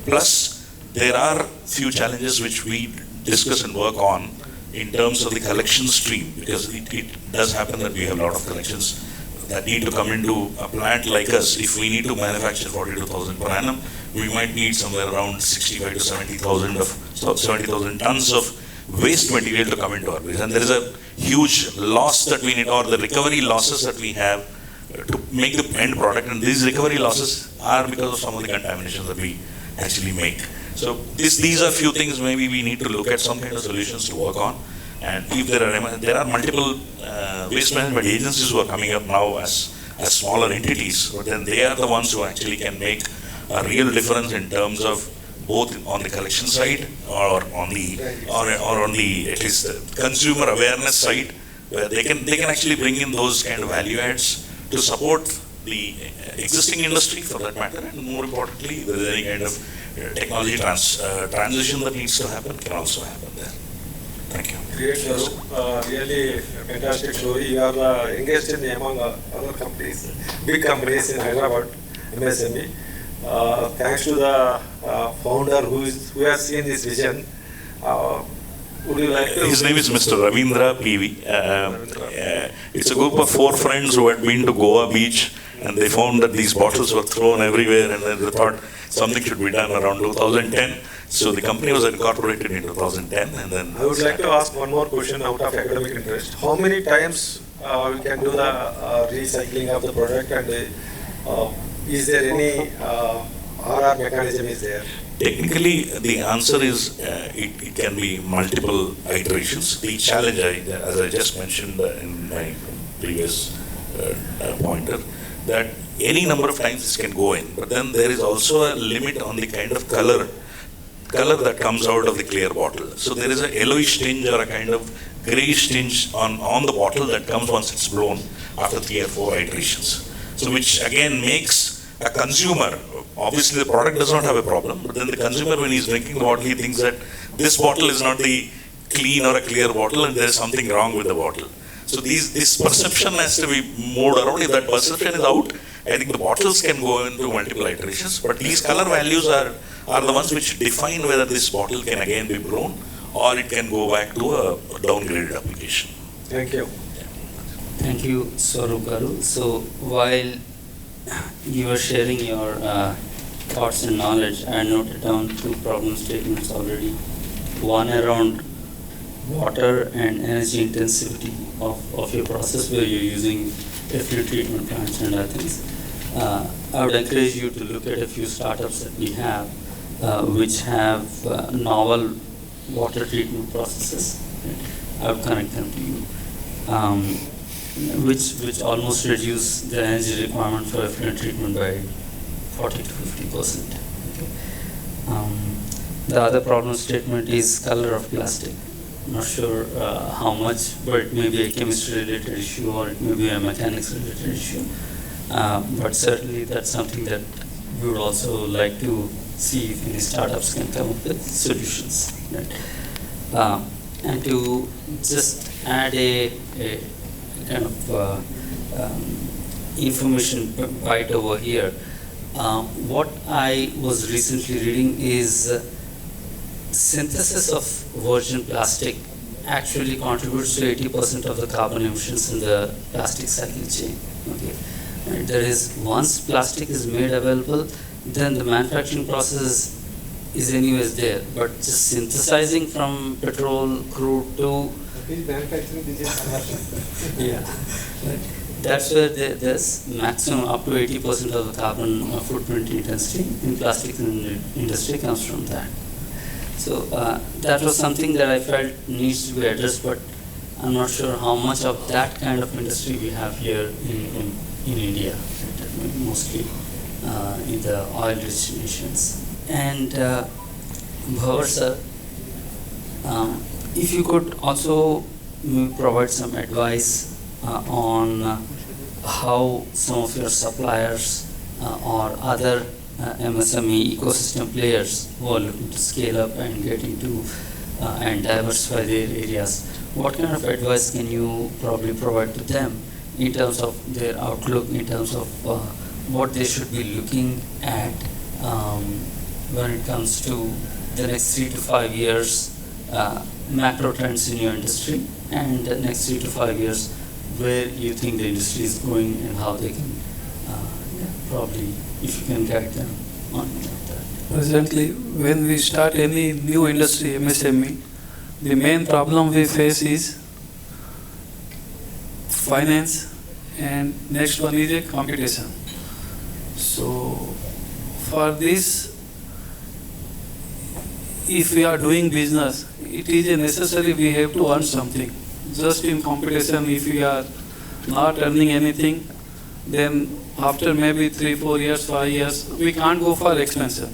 F: plus there are few challenges which we discuss and work on in terms of the collection stream, because it does happen that we have a lot of collections that need to come into a plant like us. If we need to manufacture 42,000 per annum, we might need somewhere around 65 to 70,000 tons of waste material to come into our place. And there is a huge loss that we need, or the recovery losses that we have to make the end product. And these recovery losses are because of some of the contaminations that we actually make. So these are few things maybe we need to look at some kind of solutions to work on. And if there are multiple waste management agencies who are coming up now as smaller entities, but then they are the ones who actually can make a real difference in terms of both on the collection side or on the at least the consumer awareness side, where they can actually bring in those kind of value adds to support the existing industry for that matter, and more importantly, if there is any kind of technology transition that needs to happen, can also happen there. Thank you.
G: Great, Swaroop. Really fantastic story. You are engaged in among other companies, big companies in Hyderabad, MSME. Thanks to the founder who has seen this vision. Would you like to?
F: His name is Mr. Ravindra PV. It's a group of 4 friends who had been to Goa beach, and they found that these bottles were thrown everywhere, and then they thought something should be done around 2010. So the company was incorporated in 2010, and then.
G: I would like to ask one more question out of academic interest. How many times we can do the recycling of the product, and is there any RR mechanism is there?
F: Technically, the answer is it can be multiple iterations. The challenge, as I just mentioned in my previous pointer, that any number of times this can go in, but then there is also a limit on the kind of color that comes out of the clear bottle. So there is a yellowish tinge or a kind of grayish tinge on the bottle that comes once it's blown after 3 or 4 iterations. So which again makes a consumer, obviously the product does not have a problem, but then the consumer, when he's drinking the bottle, he thinks that this bottle is not the clean or a clear bottle and there is something wrong with the bottle. So this perception has to be moved around. If that perception is out, I think the bottles can go into multiple iterations, but these color values are the ones which define whether this bottle can again be blown or it can go back to a downgraded application.
G: Thank you.
C: Thank you, Swaroop Garu. So while you were sharing your thoughts and knowledge, I noted down 2 problem statements already. One around water and energy intensity of your process where you're using effluent treatment plants and other things. I would encourage you to look at a few startups that we have which have novel water treatment processes. Right? I would connect them to you. Which almost reduce the energy requirement for effluent treatment by 40 to 50%. Okay. The other problem statement is color of plastic. Not sure how much, but it may be a chemistry-related issue or it may be a mechanics-related issue. But certainly that's something that we would also like to see if any startups can come up with solutions. Right? And to just add a kind of information bite over here, what I was recently reading is synthesis of virgin plastic actually contributes to 80% of the carbon emissions in the plastic cycle chain. Okay. And there is, once plastic is made available, then the manufacturing process is anyways there. But just synthesizing from petrol, crude to
G: Manufacturing
C: yeah, that's where there's maximum up to 80% of the carbon footprint intensity in plastics industry comes from that. So that was something that I felt needs to be addressed, but I'm not sure how much of that kind of industry we have here in India, mostly in the oil-rich nations. And Bhavar sir, if you could also provide some advice on how some of your suppliers or other MSME ecosystem players who are looking to scale up and get into and diversify their areas, what kind of advice can you probably provide to them in terms of their outlook, in terms of what they should be looking at when it comes to the next 3 to 5 years macro trends in your industry, and the next 3 to 5 years where you think the industry is going and how they can probably, if you can guide them on that.
D: Presently, when we start any new industry, MSME, the main problem we face is finance, and next one is a competition. So, for this, if we are doing business, it is a necessary we have to earn something. Just in competition, if we are not earning anything, then after maybe 3, 4 years, 5 years, we can't go for expansion.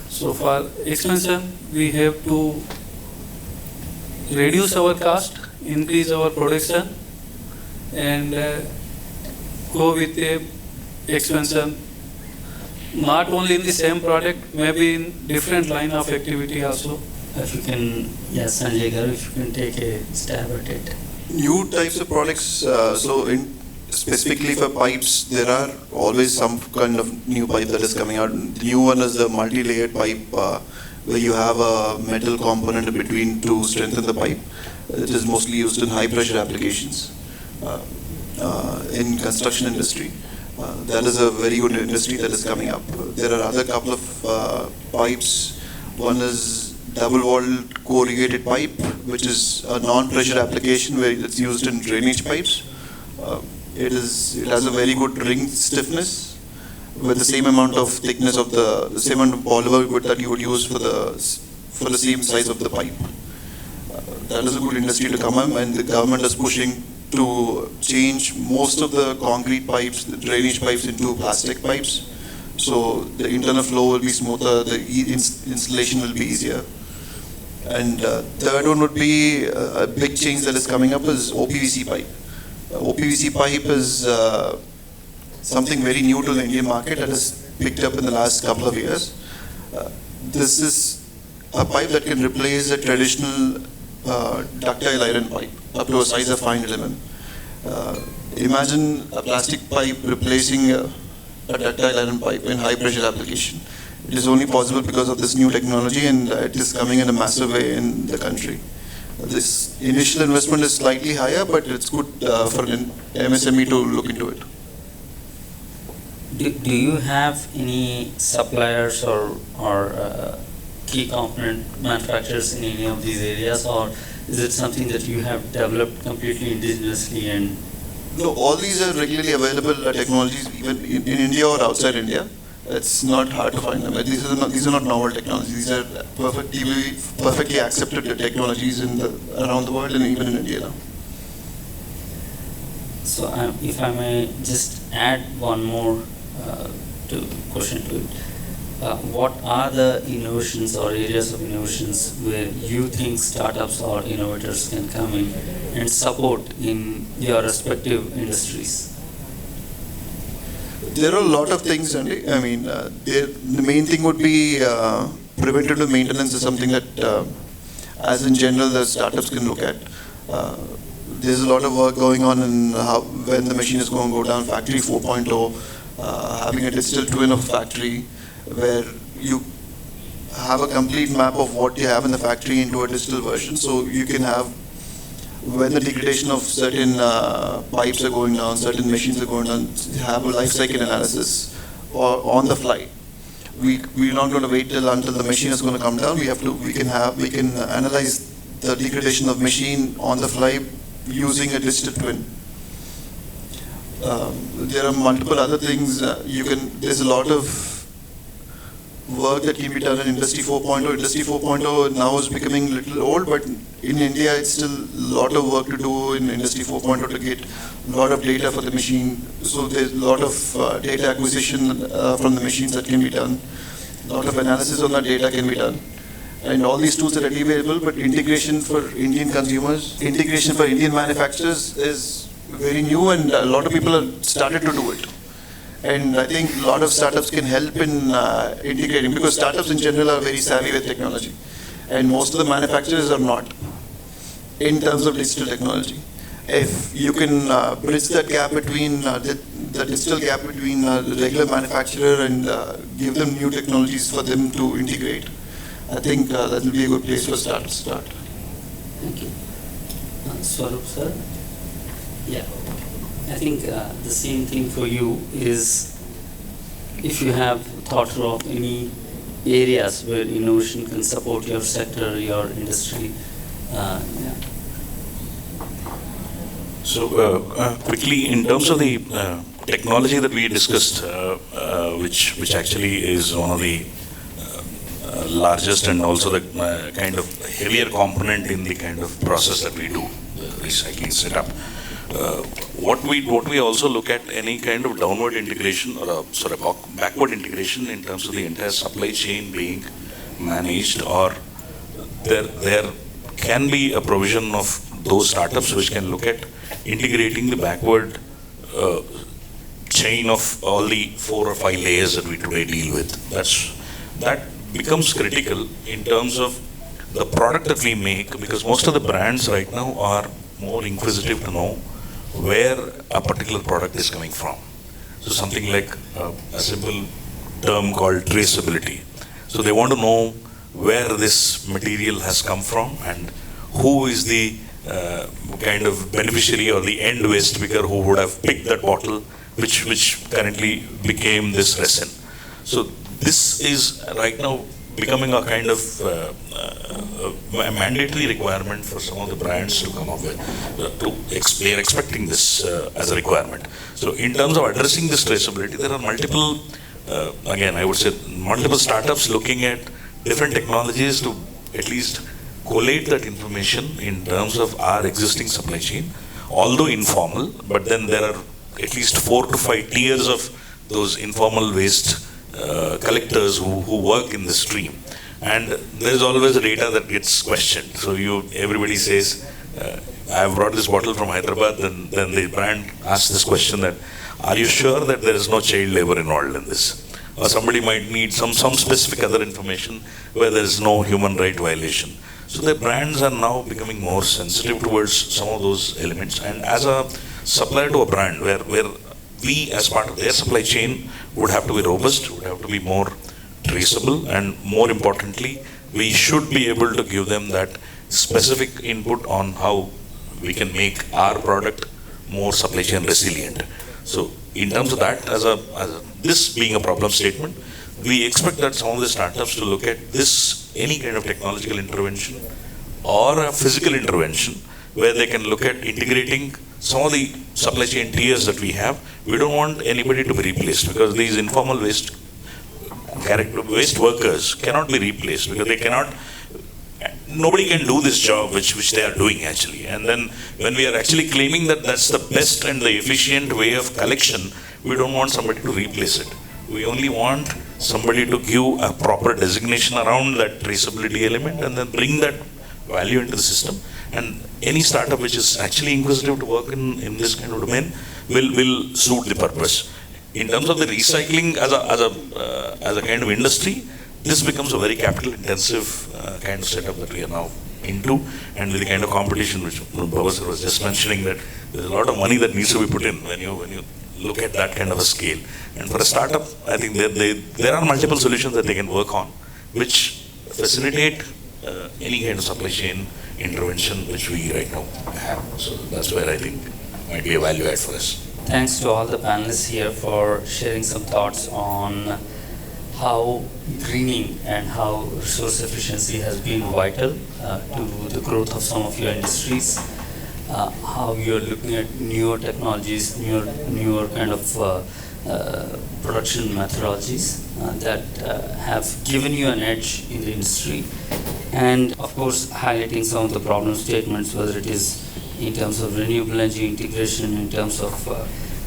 D: So for expansion, we have to reduce our cost, increase our production, and go with a expansion, not only in the same product, maybe in different line of activity also.
C: If you can, yes, Sanjay Garu, if you can take a stab at it.
E: New types of products, specifically for pipes, there are always some kind of new pipe that is coming out. The new one is the multi-layered pipe, where you have a metal component between to strengthen the pipe. It is mostly used in high pressure applications in construction industry. That is a very good industry that is coming up. There are other couple of pipes. One is double-walled corrugated pipe, which is a non-pressure application where it's used in drainage pipes. It has a very good ring stiffness with the same amount of thickness of the same amount of polymer that you would use for the same size of the pipe. That is a good industry to come up, and the government is pushing to change most of the concrete pipes, the drainage pipes, into plastic pipes. So the internal flow will be smoother, the installation will be easier. And third one would be a big change that is coming up is OPVC pipe. OPVC pipe is something very new to the Indian market that has picked up in the last couple of years. This is a pipe that can replace a traditional ductile iron pipe up to a size of 500 mm. Imagine a plastic pipe replacing a ductile iron pipe in high pressure application. It is only possible because of this new technology, and it is coming in a massive way in the country. This initial investment is slightly higher, but it's good for an MSME to look into it.
C: Do you have any suppliers or key component manufacturers in any of these areas, or is it something that you have developed completely indigenously? And
E: no, all these are regularly available technologies, even in India or outside India. It's not hard to find them. These are not novel technologies. These are perfectly accepted technologies around the world and even in India now.
C: So, if I may just add one more question to it. What are the innovations or areas of innovations where you think startups or innovators can come in and support in your respective industries?
E: There are a lot of things, Andy. I mean, the main thing would be preventative maintenance is something that, as in general, the startups can look at. There's a lot of work going on in when the machine is going to go down, Factory 4.0, having a digital twin of factory, where you have a complete map of what you have in the factory into a digital version, so you can have, when the degradation of certain pipes are going down, certain machines are going down, have a life cycle analysis or on the fly. We're not going to wait until the machine is going to come down. We can analyze the degradation of machine on the fly using a digital twin. There are multiple other things. There's a lot of work that can be done in Industry 4.0. Industry 4.0 now is becoming a little old, but in India it's still a lot of work to do in Industry 4.0 to get a lot of data for the machine. So there's a lot of data acquisition from the machines that can be done. A lot of analysis on that data can be done. And all these tools are readily available, but integration for Indian consumers, integration for Indian manufacturers is very new, and a lot of people have started to do it. And I think a lot of startups can help in integrating, because startups in general are very savvy with technology. And most of the manufacturers are not in terms of digital technology. If you can bridge that gap between the digital gap between the regular manufacturer and give them new technologies for them to integrate, I think that will be a good place for start.
C: Thank you. Swarup sir? Yeah. I think the same thing for you is if you have thought of any areas where innovation can support your sector, your industry. Yeah.
F: So quickly, in terms of the technology that we discussed, which actually is one of the largest and also the kind of heavier component in the kind of process that we do, the recycling setup. What we also look at any kind of downward integration or backward integration in terms of the entire supply chain being managed, or there can be a provision of those startups which can look at integrating the backward chain of all the 4 or 5 layers that we today deal with. That becomes critical in terms of the product that we make, because most of the brands right now are more inquisitive to know where a particular product is coming from. So something like a simple term called traceability. So they want to know where this material has come from and who is the kind of beneficiary or the end waste picker who would have picked that bottle which currently became this resin. So this is right now becoming a kind of a mandatory requirement for some of the brands to come up with. They are expecting this as a requirement. So in terms of addressing this traceability, there are multiple, again I would say, multiple startups looking at different technologies to at least collate that information in terms of our existing supply chain, although informal, but then there are at least 4 to 5 tiers of those informal waste collectors who work in the stream, and there is always data that gets questioned. So everybody says, I have brought this bottle from Hyderabad, then the brand asks this question that, are you sure that there is no child labor involved in this? Or somebody might need some specific other information where there is no human right violation. So the brands are now becoming more sensitive towards some of those elements, and as a supplier to a brand where we as part of their supply chain would have to be robust, would have to be more traceable, and more importantly, we should be able to give them that specific input on how we can make our product more supply chain resilient. So in terms of that, this being a problem statement, we expect that some of the startups to look at this, any kind of technological intervention or a physical intervention, where they can look at integrating some of the supply chain tiers that we have. We don't want anybody to be replaced, because these informal waste workers cannot be replaced, because nobody can do this job which they are doing actually. And then when we are actually claiming that that's the best and the efficient way of collection, we don't want somebody to replace it. We only want somebody to give a proper designation around that traceability element and then bring that value into the system. And any startup which is actually inquisitive to work in this kind of domain will suit the purpose. In terms of the recycling as a kind of industry, this becomes a very capital intensive kind of setup that we are now into, and with the kind of competition which Bhavasar was just mentioning, that there's a lot of money that needs to be put in when you look at that kind of a scale. And for a startup, I think there are multiple solutions that they can work on which facilitate any kind of supply chain intervention which we right now have. So that's where I think might be a value add for us.
C: Thanks to all the panelists here for sharing some thoughts on how greening and how resource efficiency has been vital to the growth of some of your industries, how you're looking at newer technologies, newer kind of production methodologies that have given you an edge in the industry, and of course highlighting some of the problem statements, whether it is in terms of renewable energy integration, in terms of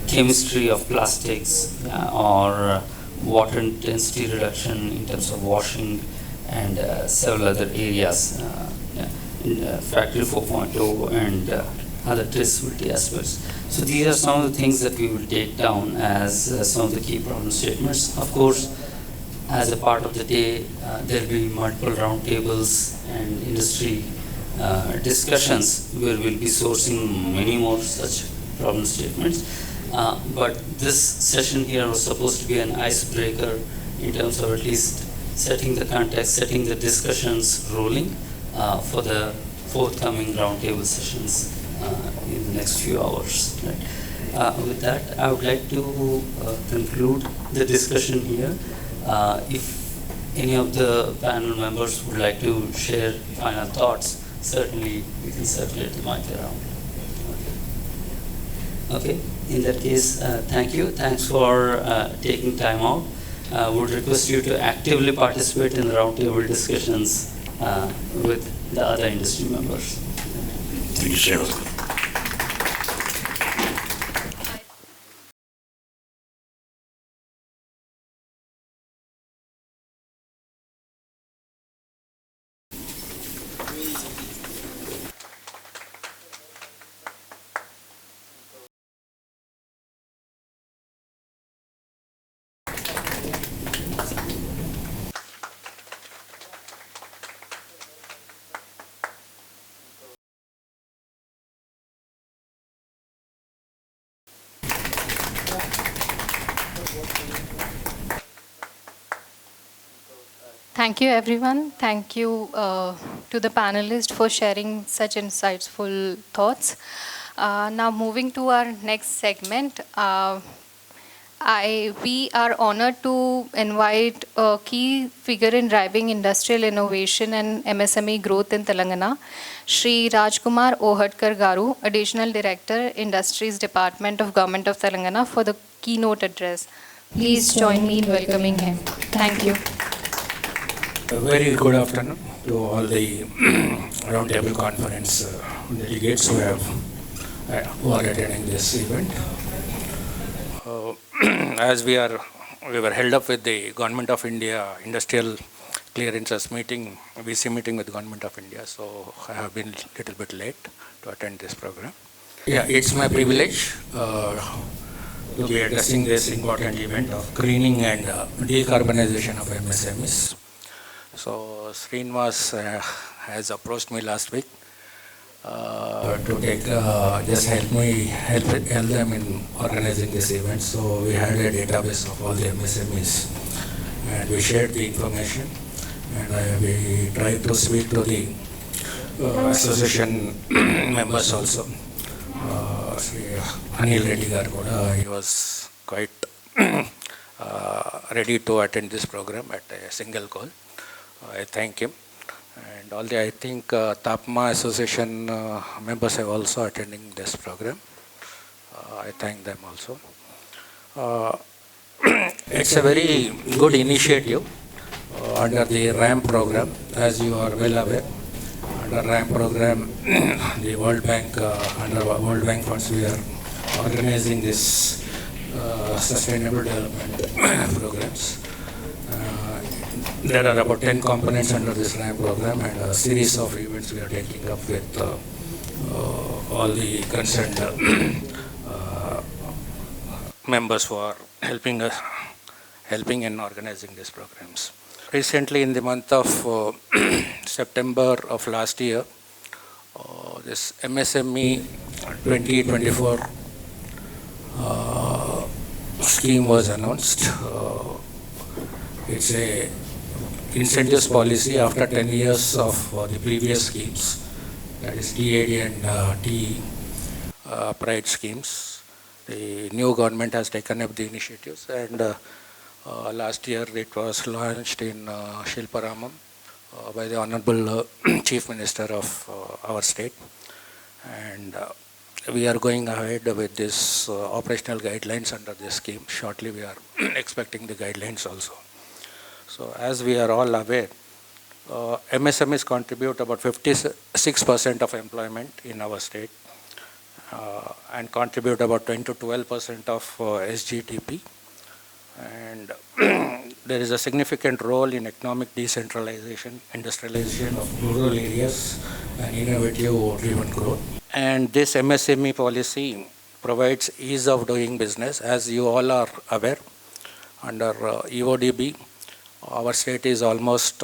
C: chemistry of plastics, or water intensity reduction in terms of washing, and several other areas, Factory 4.0 and other traceability aspects. So these are some of the things that we will take down as some of the key problem statements. Of course, as a part of the day, there will be multiple roundtables and industry discussions where we'll be sourcing many more such problem statements. But this session here was supposed to be an icebreaker in terms of at least setting the context, setting the discussions rolling for the forthcoming roundtable sessions in the next few hours. Right? With that, I would like to conclude the discussion here. If any of the panel members would like to share final thoughts, certainly we can circulate the mic around. Okay, in that case, thank you. Thanks for taking time out. Would request you to actively participate in the roundtable discussions with the other industry members.
F: Thank you, Srinath.
A: Thank you, everyone. Thank you to the panelists for sharing such insightful thoughts. Now, moving to our next segment, we are honored to invite a key figure in driving industrial innovation and MSME growth in Telangana, Shri Rajkumar Ohadkar Garu, Additional Director, Industries Department of Government of Telangana, for the keynote address. Please join me in welcoming him. Thank you.
H: A very good afternoon to all the roundtable conference delegates who are attending this event. As we were held up with the Government of India Industrial Clearances meeting, VC meeting with Government of India, so I have been a little bit late to attend this program. Yeah, it's my privilege to be addressing this important event of greening and decarbonization of MSMEs. So Srinivas has approached me last week to take just help them in organizing this event. So we had a database of all the MSMEs and we shared the information, and we tried to speak to the association members also. Anil Reddy Garu, he was quite ready to attend this program at a single call. I thank him, and all the, I think Tapma Association members have also attending this program. I thank them also. It's a very good initiative under the RAM program. As you are well aware, under RAM program, the World Bank, under World Bank funds, we are organizing this sustainable development programs. There are about 10 components under this RAM program, and a series of events we are taking up with all the concerned members who are helping in organizing these programs. Recently, in the month of September of last year, this MSME 2024 scheme was announced. It's a incentives policy after 10 years of the previous schemes, that is TAD and T Pride schemes. The new government has taken up the initiatives, and last year it was launched in Shilparamam by the Honorable Chief Minister of our state, and we are going ahead with this operational guidelines under this scheme. Shortly we are expecting the guidelines also. So as we are all aware, MSMEs contribute about 56% of employment in our state and contribute about 10 to 12% of SGDP. And there is a significant role in economic decentralization, industrialization of rural areas, and innovative driven growth. And this MSME policy provides ease of doing business. As you all are aware, under EODB, our state is almost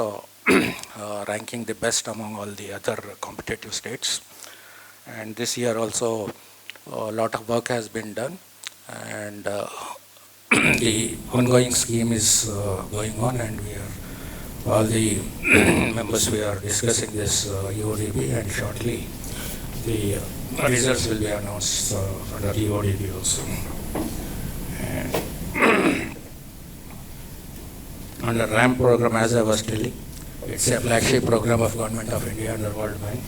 H: ranking the best among all the other competitive states. And this year also a lot of work has been done, and the ongoing scheme is going on, and we are all the members, we are discussing this EODP, and shortly the results will be announced under EODP also. And under RAM program, as I was telling, it's a flagship program of Government of India under World Bank,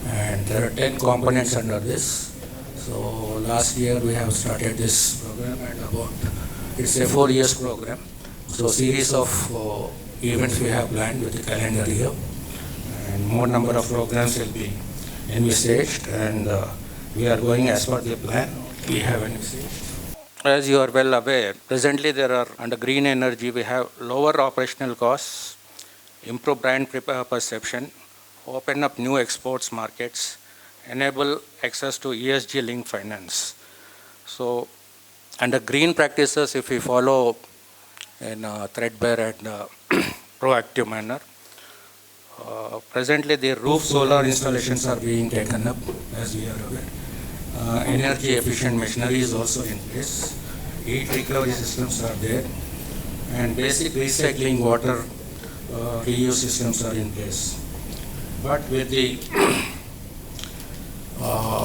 H: and there are 10 components under this. So last year we have started this program, and it's a 4 years program. So series of events we have planned with the calendar year, and more number of programs will be envisaged, and we are going as per the plan we have envisaged. As you are well aware, presently there are, under green energy, we have lower operational costs, improve brand perception, open up new exports markets, enable access to ESG linked finance. So under green practices, if we follow in a threadbare and proactive manner, presently the roof solar installations are being taken up, as we are aware. Energy efficient machinery is also in place. Heat recovery systems are there, and basic recycling water reuse systems are in place. But with the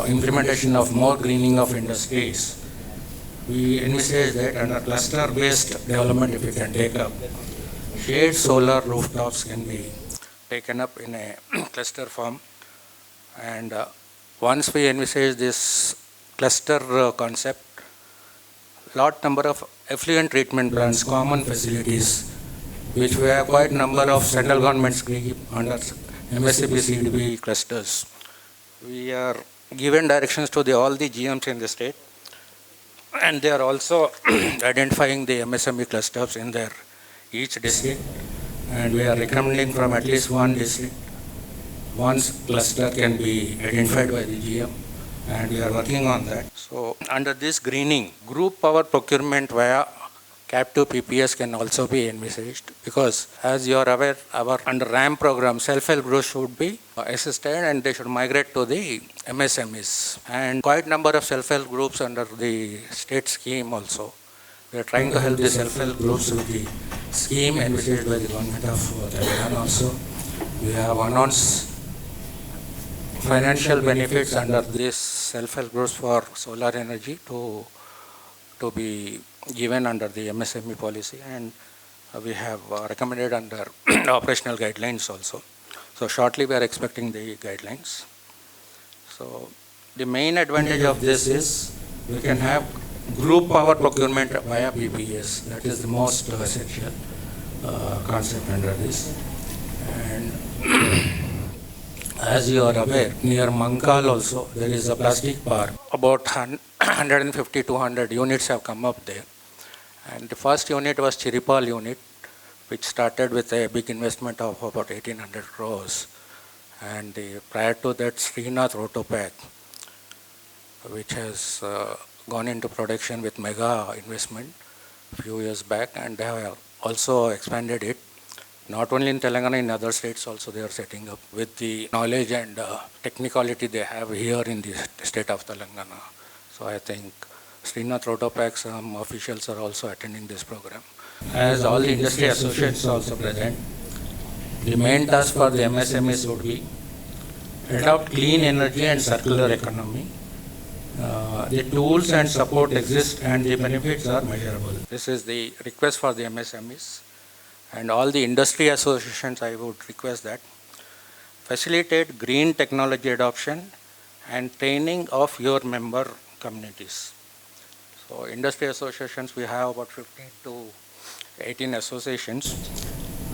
H: implementation of more greening of industries, we envisage that under cluster-based development, if we can take up, shade solar rooftops can be taken up in a cluster form, and once we envisage this cluster concept, lot number of effluent treatment plants, common facilities, which we have quite number of central governments under MSME CDB clusters. We are given directions to all the GMs in the state, and they are also identifying the MSME clusters in their each district, and we are recommending from at least one district, one cluster can be identified by the GM, and we are working on that. So under this greening, group power procurement via captive PPS can also be envisaged, because as you are aware, our under RAM program, self-help groups should be assisted and they should migrate to the MSMEs, and quite number of self-help groups under the state scheme also. We are trying to help the self-help groups with the scheme envisaged by the government of Telangana also. We have announced financial benefits under this self-help groups for solar energy to be given under the MSME policy, and we have recommended under operational guidelines also. So shortly we are expecting the guidelines. So the main advantage of this is we can have group power procurement via PPS. That is the most essential concept under this. And as you are aware, near Mankal also there is a plastic park. About 150-200 units have come up there. And the first unit was Chiripal unit, which started with a big investment of about 1,800 crores. And prior to that, Srinath Rotopack, which has gone into production with mega investment a few years back, and they have also expanded it. Not only in Telangana, in other states also they are setting up with the knowledge and technicality they have here in the state of Telangana. So I think Srinath Rotopack, some officials are also attending this program. As all the industry associates are also present, the main task for the MSMEs would be adopt clean energy and circular economy. The tools and support exist and the benefits are measurable. This is the request for the MSMEs. And all the industry associations, I would request that facilitate green technology adoption and training of your member communities. So industry associations, we have about 15 to 18 associations.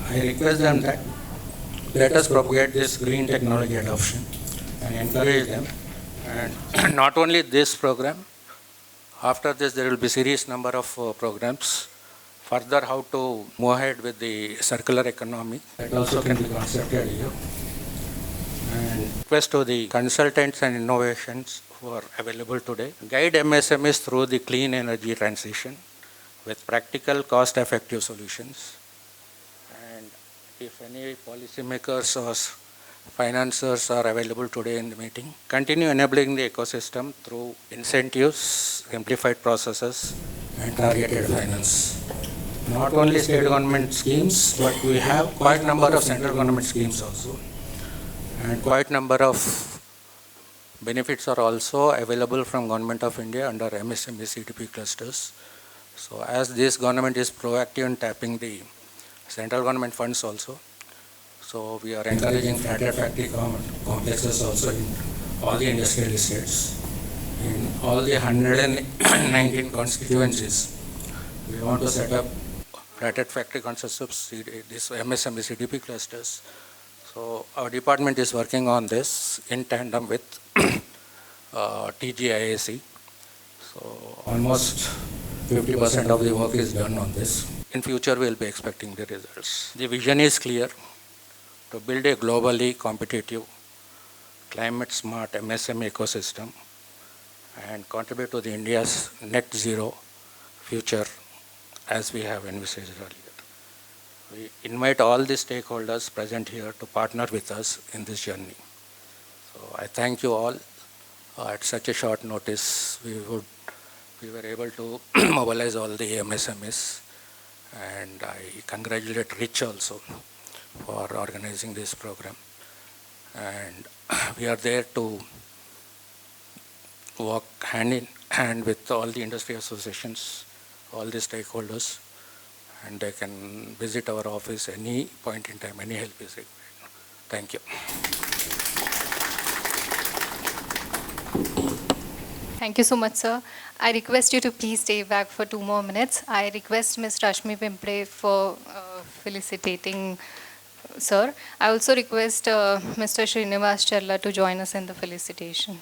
H: I request them that let us propagate this green technology adoption and encourage them. And not only this program, after this there will be serious number of programs. Further, how to move ahead with the circular economy, that also can be concepted here. And request to the consultants and innovations who are available today, guide MSMEs through the clean energy transition with practical, cost-effective solutions. And if any policymakers or financiers are available today in the meeting, continue enabling the ecosystem through incentives, simplified processes, and targeted finance. not only state government schemes, but we have quite number of central government schemes also. And quite number of benefits are also available from Government of India under MSME CTP clusters. So as this government is proactive in tapping the central government funds also, so we are encouraging flatted factory complexes also in all the industrial estates. In all the 119 constituencies, we want to set up flatted factory concepts, this MSME CTP clusters. So our department is working on this in tandem with TGIAC. So almost 50% of the work is done on this. In future, we will be expecting the results. The vision is clear: to build a globally competitive, climate-smart MSME ecosystem and contribute to the India's net zero future as we have envisaged earlier. We invite all the stakeholders present here to partner with us in this journey. So I thank you all. At such a short notice, we were able to mobilize all the MSMEs, and I congratulate Rich also for organizing this program. And we are there to work hand in hand with all the industry associations, all the stakeholders, and they can visit our office any point in time, any help is required. Thank you.
A: Thank you so much, sir. I request you to please stay back for 2 more minutes. I request Ms. Rashmi Pimpre for felicitating sir. I also request Mr. Srinivas Charla to join us in the felicitation.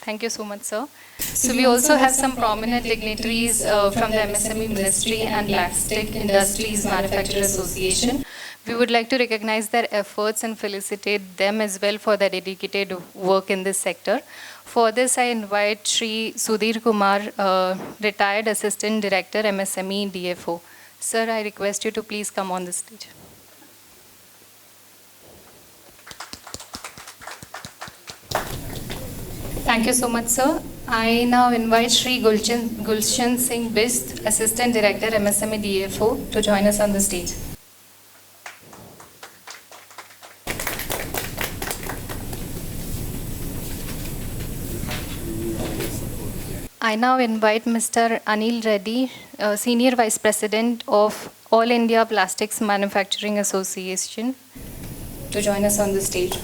A: Thank you so much, sir. So we also have some prominent dignitaries from the MSME Ministry and Plastic Industries Manufacturer Association. We would like to recognize their efforts and felicitate them as well for their dedicated work in this sector. For this, I invite Shri Sudhir Kumar, Retired Assistant Director, MSME DFO. Sir, I request you to please come on the stage. Thank you so much, sir. I now invite Shri Gulshan Singh Bist, Assistant Director, MSME DFO, to join us on the stage. I now invite Mr. Anil Reddy, Senior Vice President of All India Plastics Manufacturing Association, to join us on the stage.